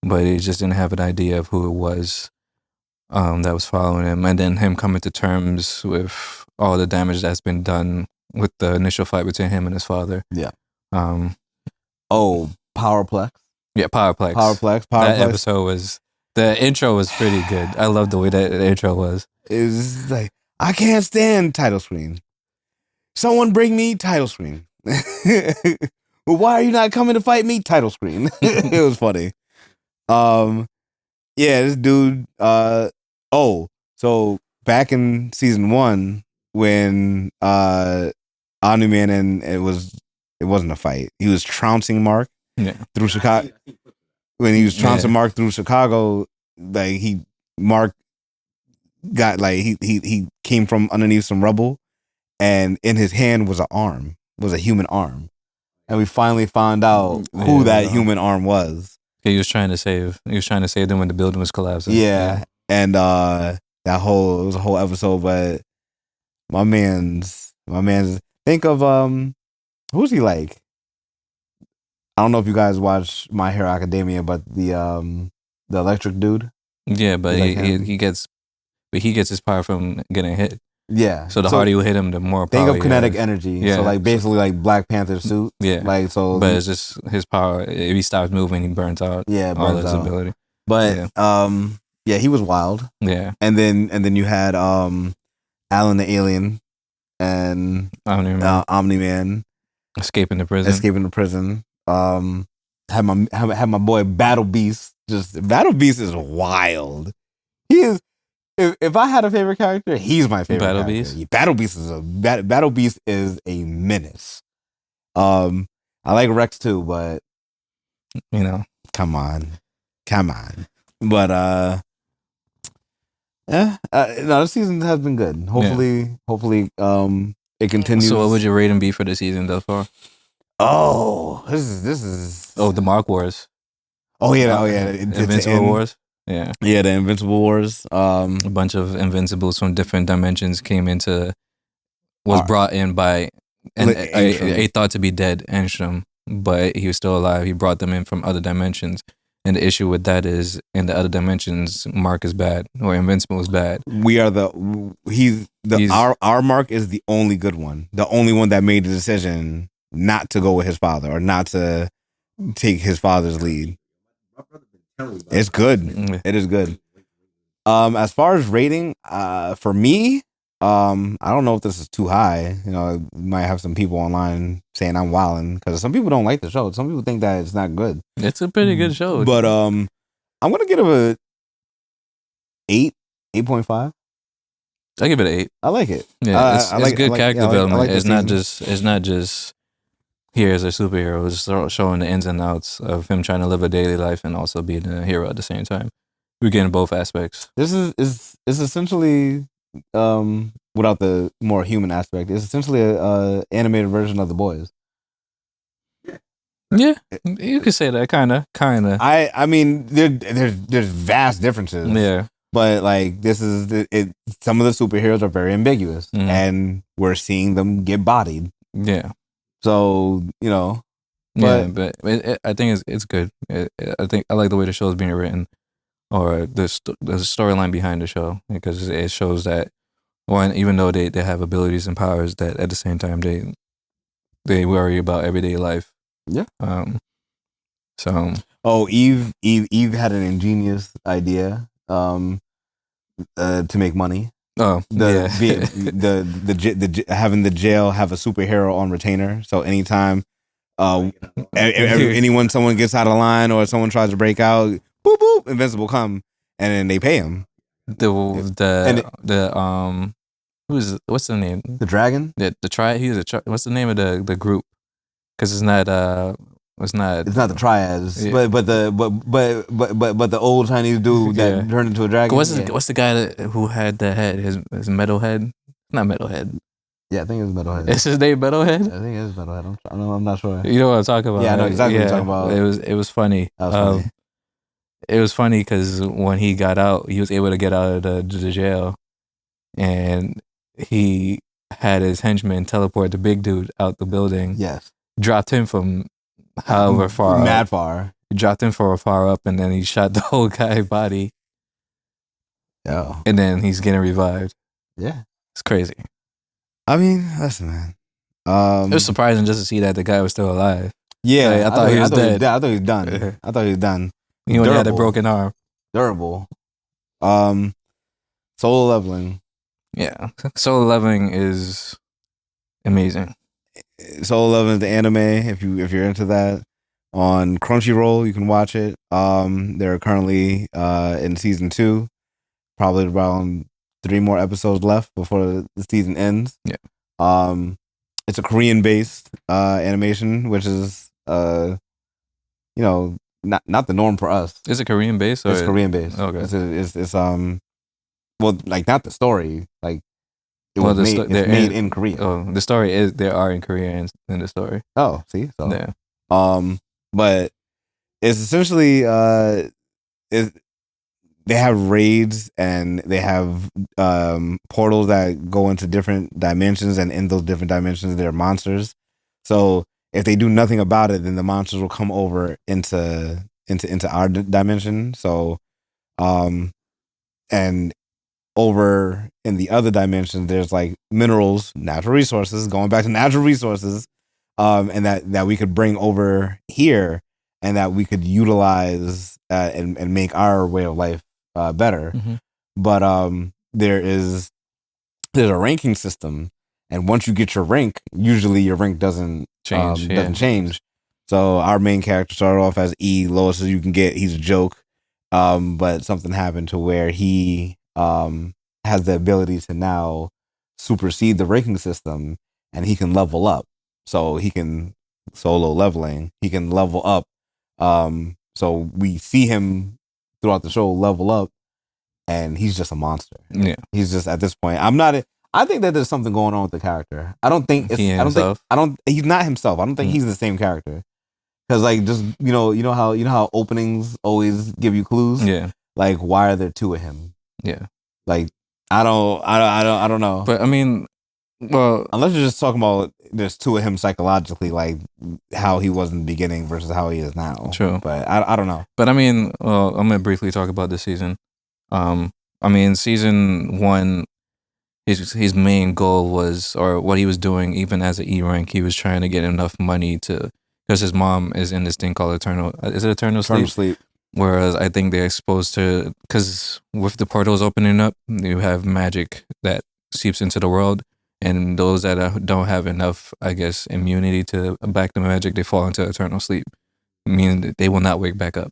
but he just didn't have an idea of who it was that was following him. And then him coming to terms with all the damage that's been done with the initial fight between him and his father. Yeah. Oh, Powerplex. Yeah, Powerplex. That episode was, the intro was pretty good. I love the way that the intro was. It was like, I can't stand title screen. Someone bring me title screen. Well, why are you not coming to fight me? Title screen. It was funny. Yeah, this dude. So back in season 1, when Omni-Man and it wasn't a fight. He was trouncing Mark through Chicago. When he was trouncing Mark through Chicago, like Mark got like he came from underneath some rubble, and in his hand was a human arm. And we finally found out who that human arm was. He was trying to save them when the building was collapsing. Yeah. And it was a whole episode, but my man's think of who's he like? I don't know if you guys watch My Hero Academia, but the electric dude. Yeah, but he gets his power from getting hit. Yeah. So the harder you hit him, the more power. Think of kinetic energy. Yeah. So like basically like Black Panther's suit. Yeah. Like so. But it's just his power. If he stops moving, he burns out. Yeah, all his ability. But yeah, he was wild. Yeah. And then you had Alan the Alien and Omni-Man escaping the prison. Had my boy Battle Beast. Battle Beast is wild. He is. If I had a favorite character, he's my favorite. Battle character. Beast. Battle Beast is a menace. I like Rex too, but come on. But no, this season has been good. Hopefully, it continues. So, what would your rating be for the season thus far? Oh, this is. Oh, the Mark Wars. Oh yeah, Invincible Wars. Yeah, the Invincible Wars. A bunch of Invincibles from different dimensions was brought in by a thought to be dead Enstrom, but he was still alive. He brought them in from other dimensions, and the issue with that is, in the other dimensions, Mark is bad, or Invincible is bad. Our Mark is the only good one, the only one that made the decision not to go with his father or not to take his father's lead. It's good. It is good. As far as rating, for me, I don't know if this is too high. You might have some people online saying I'm wilding because some people don't like the show. Some people think that it's not good. It's a pretty good show. But I'm gonna give it a 8.5. I give it an 8. I like it. Yeah, it's good character development. It's not just here as a superhero. It's showing the ins and outs of him trying to live a daily life and also being a hero at the same time. We're getting both aspects. This is essentially, without the more human aspect, it's essentially a animated version of The Boys. Yeah, you could say that, kind of. I mean, there's vast differences. Yeah, but like this is it. Some of the superheroes are very ambiguous, and we're seeing them get bodied. Yeah. So but I think it's good. I think I like the way the show is being written, or the storyline behind the show, because it shows that even though they have abilities and powers, that at the same time they worry about everyday life. Yeah. So. Oh, Eve had an ingenious idea. To make money. Oh, having the jail have a superhero on retainer. So anytime, someone gets out of line or someone tries to break out, boop boop, Invincible come, and then they pay him. What's the name? The dragon. What's the name of the group? Because it's not It's not. It's not the triads, Yeah. but the old Chinese dude that Yeah. turned into a dragon. What's the guy who had the head? His metal head? Not metal head. Yeah, I think it was Metalhead. Is his name Metalhead? I think it is Metalhead. I'm not sure. You know what I'm talking about? Yeah, I know right? exactly what you're talking about. It was funny. That was funny. It was funny because when he got out, he was able to get out of the jail, and he had his henchman teleport the big dude out the building. Yes. Dropped him from however far mad up. far. He dropped him from far up, and then he shot the whole guy's body. Yeah. And then he's getting revived. Yeah. It's crazy. I mean, listen, man. It was surprising just to see that the guy was still alive. Yeah, Like, I thought he was dead. I thought he was done. I thought he was done. He only had a broken arm. Durable. Solo leveling. Yeah. Solo leveling is amazing. Solo leveling is the anime. If you're into that, on Crunchyroll you can watch it. They're currently in season 2. Probably around 3 more episodes left before the season ends. Yeah. It's a Korean based animation, which is not the norm for us. Is it Korean based? It's Korean based. Okay. It's well, like, not the story. Like, it's made in Korea. Oh, the story is they are in Korea in the story. Oh, see, so Yeah. but it's essentially they have raids and they have portals that go into different dimensions, and in those different dimensions there are monsters. So if they do nothing about it, then the monsters will come over into our dimension. So and over in the other dimension there's like minerals, natural resources, going back to natural resources, and that we could bring over here, and that we could utilize and make our way of life better. Mm-hmm. But there's a ranking system, and once you get your rank, usually your rank doesn't change. So our main character started off as E, lowest as you can get. He's a joke, but something happened to where he has the ability to now supersede the ranking system, and he can level up. So he can solo leveling. He can level up. So we see him throughout the show level up, and he's just a monster. Yeah. He's just, at this point, I think that there's something going on with the character. I don't think he's not himself. I don't think he's the same character. Cause like, just, you know how openings always give you clues? Yeah. Like, why are there 2 of him? Yeah. Like, I don't know. But I mean, well, unless you're just talking about there's 2 of him psychologically, like how he was in the beginning versus how he is now. True. But I don't know. But I mean, I'm gonna briefly talk about this season. I mean, season 1, his main goal was, or what he was doing, even as an E rank, he was trying to get enough money because his mom is in this thing called Eternal Sleep? Whereas I think they're exposed to, because with the portals opening up, you have magic that seeps into the world, and those that don't have enough, I guess, immunity to back the magic, they fall into eternal sleep, meaning that they will not wake back up.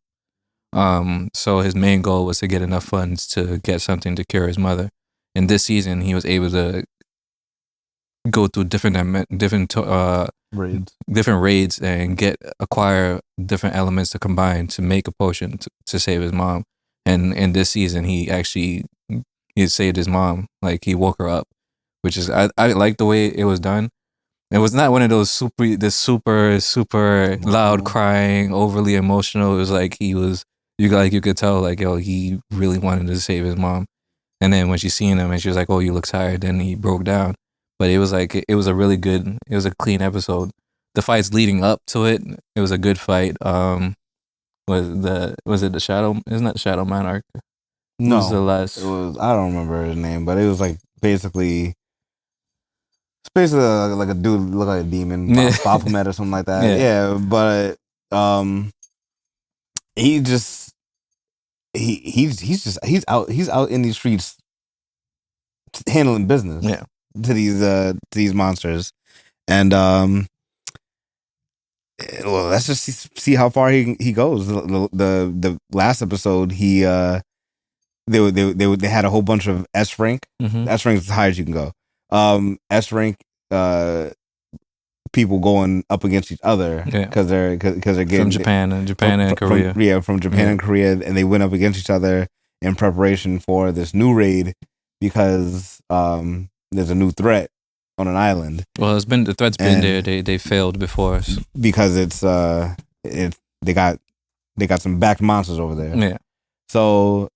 So his main goal was to get enough funds to get something to cure his mother. And this season, he was able to go through different raids and acquire different elements to combine to make a potion to save his mom. And in this season, he saved his mom. Like, he woke her up, which is, I like the way it was done. It was not one of those super loud crying, overly emotional. It was like you could tell, like, yo, he really wanted to save his mom. And then when she seen him and she was like, oh, you look tired, then he broke down. But it was like, it was a clean episode. The fights leading up to it, it was a good fight. Was it the Shadow? Isn't that the Shadow Monarch? No, was the last? It was, I don't remember his name, but it was like basically like a dude look like a demon, Baphomet or something like that. Yeah, but he's out in these streets handling business. Yeah. To these monsters, and well, let's just see how far he goes. The last episode, they had a whole bunch of S rank. Mm-hmm. S rank is as high as you can go. S rank people going up against each other Yeah. because they're getting From Japan and Korea. from Japan and Korea, and they went up against each other in preparation for this new raid because there's a new threat on an island. Well, the threat's been there. They failed before. So. Because they got some backed monsters over there. Yeah. So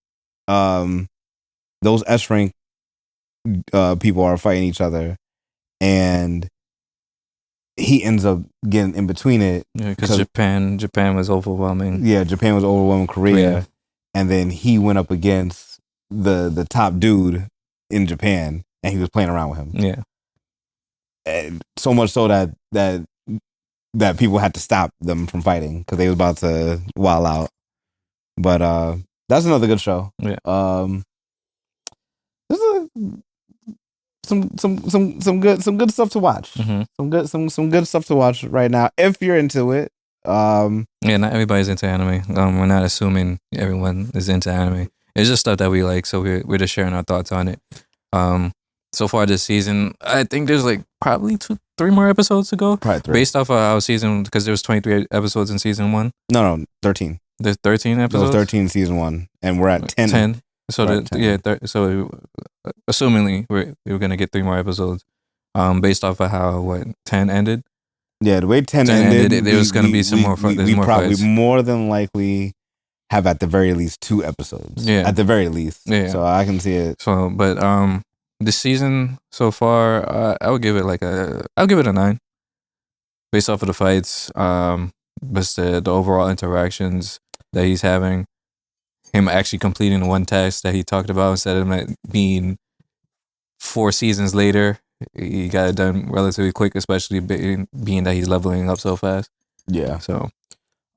those S rank people are fighting each other, and he ends up getting in between it. Yeah, because Japan was overwhelming. Yeah, Japan was overwhelming Korea, and then he went up against the top dude in Japan, and he was playing around with him. Yeah, and so much so that people had to stop them from fighting because they was about to wild out. But that's another good show. Yeah. There's some good stuff to watch. Mm-hmm. Some good stuff to watch right now if you're into it. Yeah, not everybody's into anime. We're not assuming everyone is into anime. It's just stuff that we like, so we're just sharing our thoughts on it. So far this season, I think there's like probably 3 more episodes to go. Probably 3. Based off of our season, because there was 23 episodes in season 1. No, 13. There's 13 episodes. There was 13 in season 1, and we're at 10. 10. So Right, assumingly we're gonna get 3 more episodes. Based off of how 10 ended. Yeah, the way 10 ended, there was gonna be some more. We probably fights. more than likely have at the very least 2 episodes. Yeah, at the very least. Yeah. So I can see it. So, but this season so far, I would give it I'll give it a 9. Based off of the fights, but the overall interactions that he's having, him actually completing one task that he talked about instead of it being 4 seasons later, he got it done relatively quick, especially being that he's leveling up so fast. Yeah. So,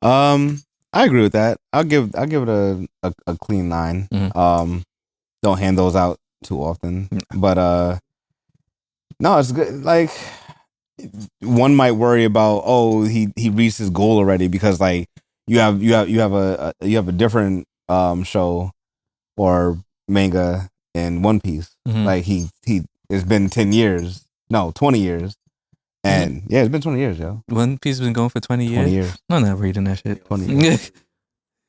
I agree with that. I'll give it a clean 9. Mm-hmm. Don't hand those out too often, but no, it's good. Like, one might worry about, he reached his goal already, because like you have a different show or manga in One Piece. Mm-hmm. Like it's been 10 years, no, 20 years, and it's been 20 years, yo. One Piece has been going for 20 years. 20 years. I'm not reading that shit. 20 years.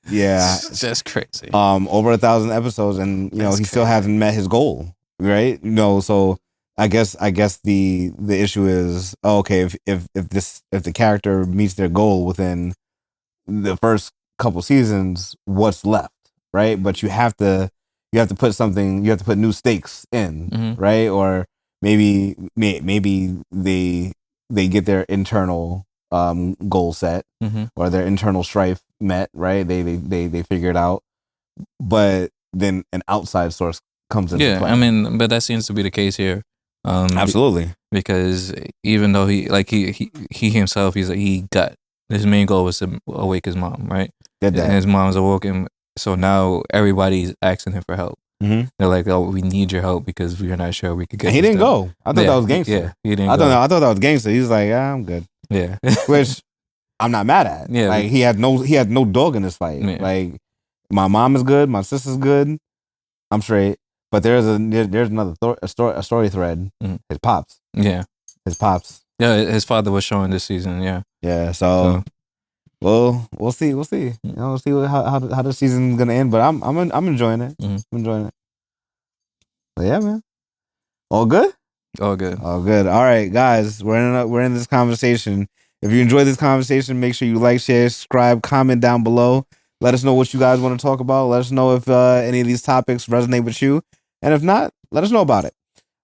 Yeah, that's crazy. Over 1,000 episodes, and he still hasn't met his goal, right? So I guess the issue is, okay, if the character meets their goal within the first couple seasons, what's left, right? But you have to put something, you have to put new stakes in, mm-hmm. right? Or maybe they get their internal goal set, mm-hmm. or their internal strife met, right? They figure it out, but then an outside source comes into play. I mean, but that seems to be the case here. Absolutely, because even though he himself, he got his main goal was to awake his mom, right? And his mom's awoken, so now everybody's asking him for help. Mm-hmm. They're like, "Oh, we need your help because we are not sure we could get." And he didn't go. I thought that was gangster. Yeah, he didn't. I thought that was gangster. He was like, I'm good. Yeah, which I'm not mad at. Yeah, like he had no dog in this fight. Yeah. Like, my mom is good, my sister's good, I'm straight. But there's another story thread. Mm-hmm. His pops. Yeah, his pops. Yeah, his father was showing this season. Yeah. Yeah. So. Well, we'll see. We'll see. We'll see how the season's gonna end. But I'm enjoying it. Mm-hmm. I'm enjoying it. But yeah, man. All good. All good. All good. All right, guys. We're in this conversation. If you enjoyed this conversation, make sure you like, share, subscribe, comment down below. Let us know what you guys want to talk about. Let us know if any of these topics resonate with you, and if not, let us know about it.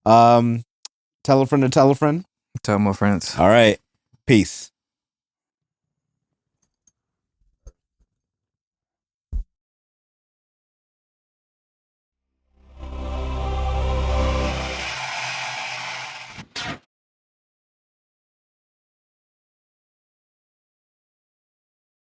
Tell a friend to tell a friend. Tell my friends. All right. Peace.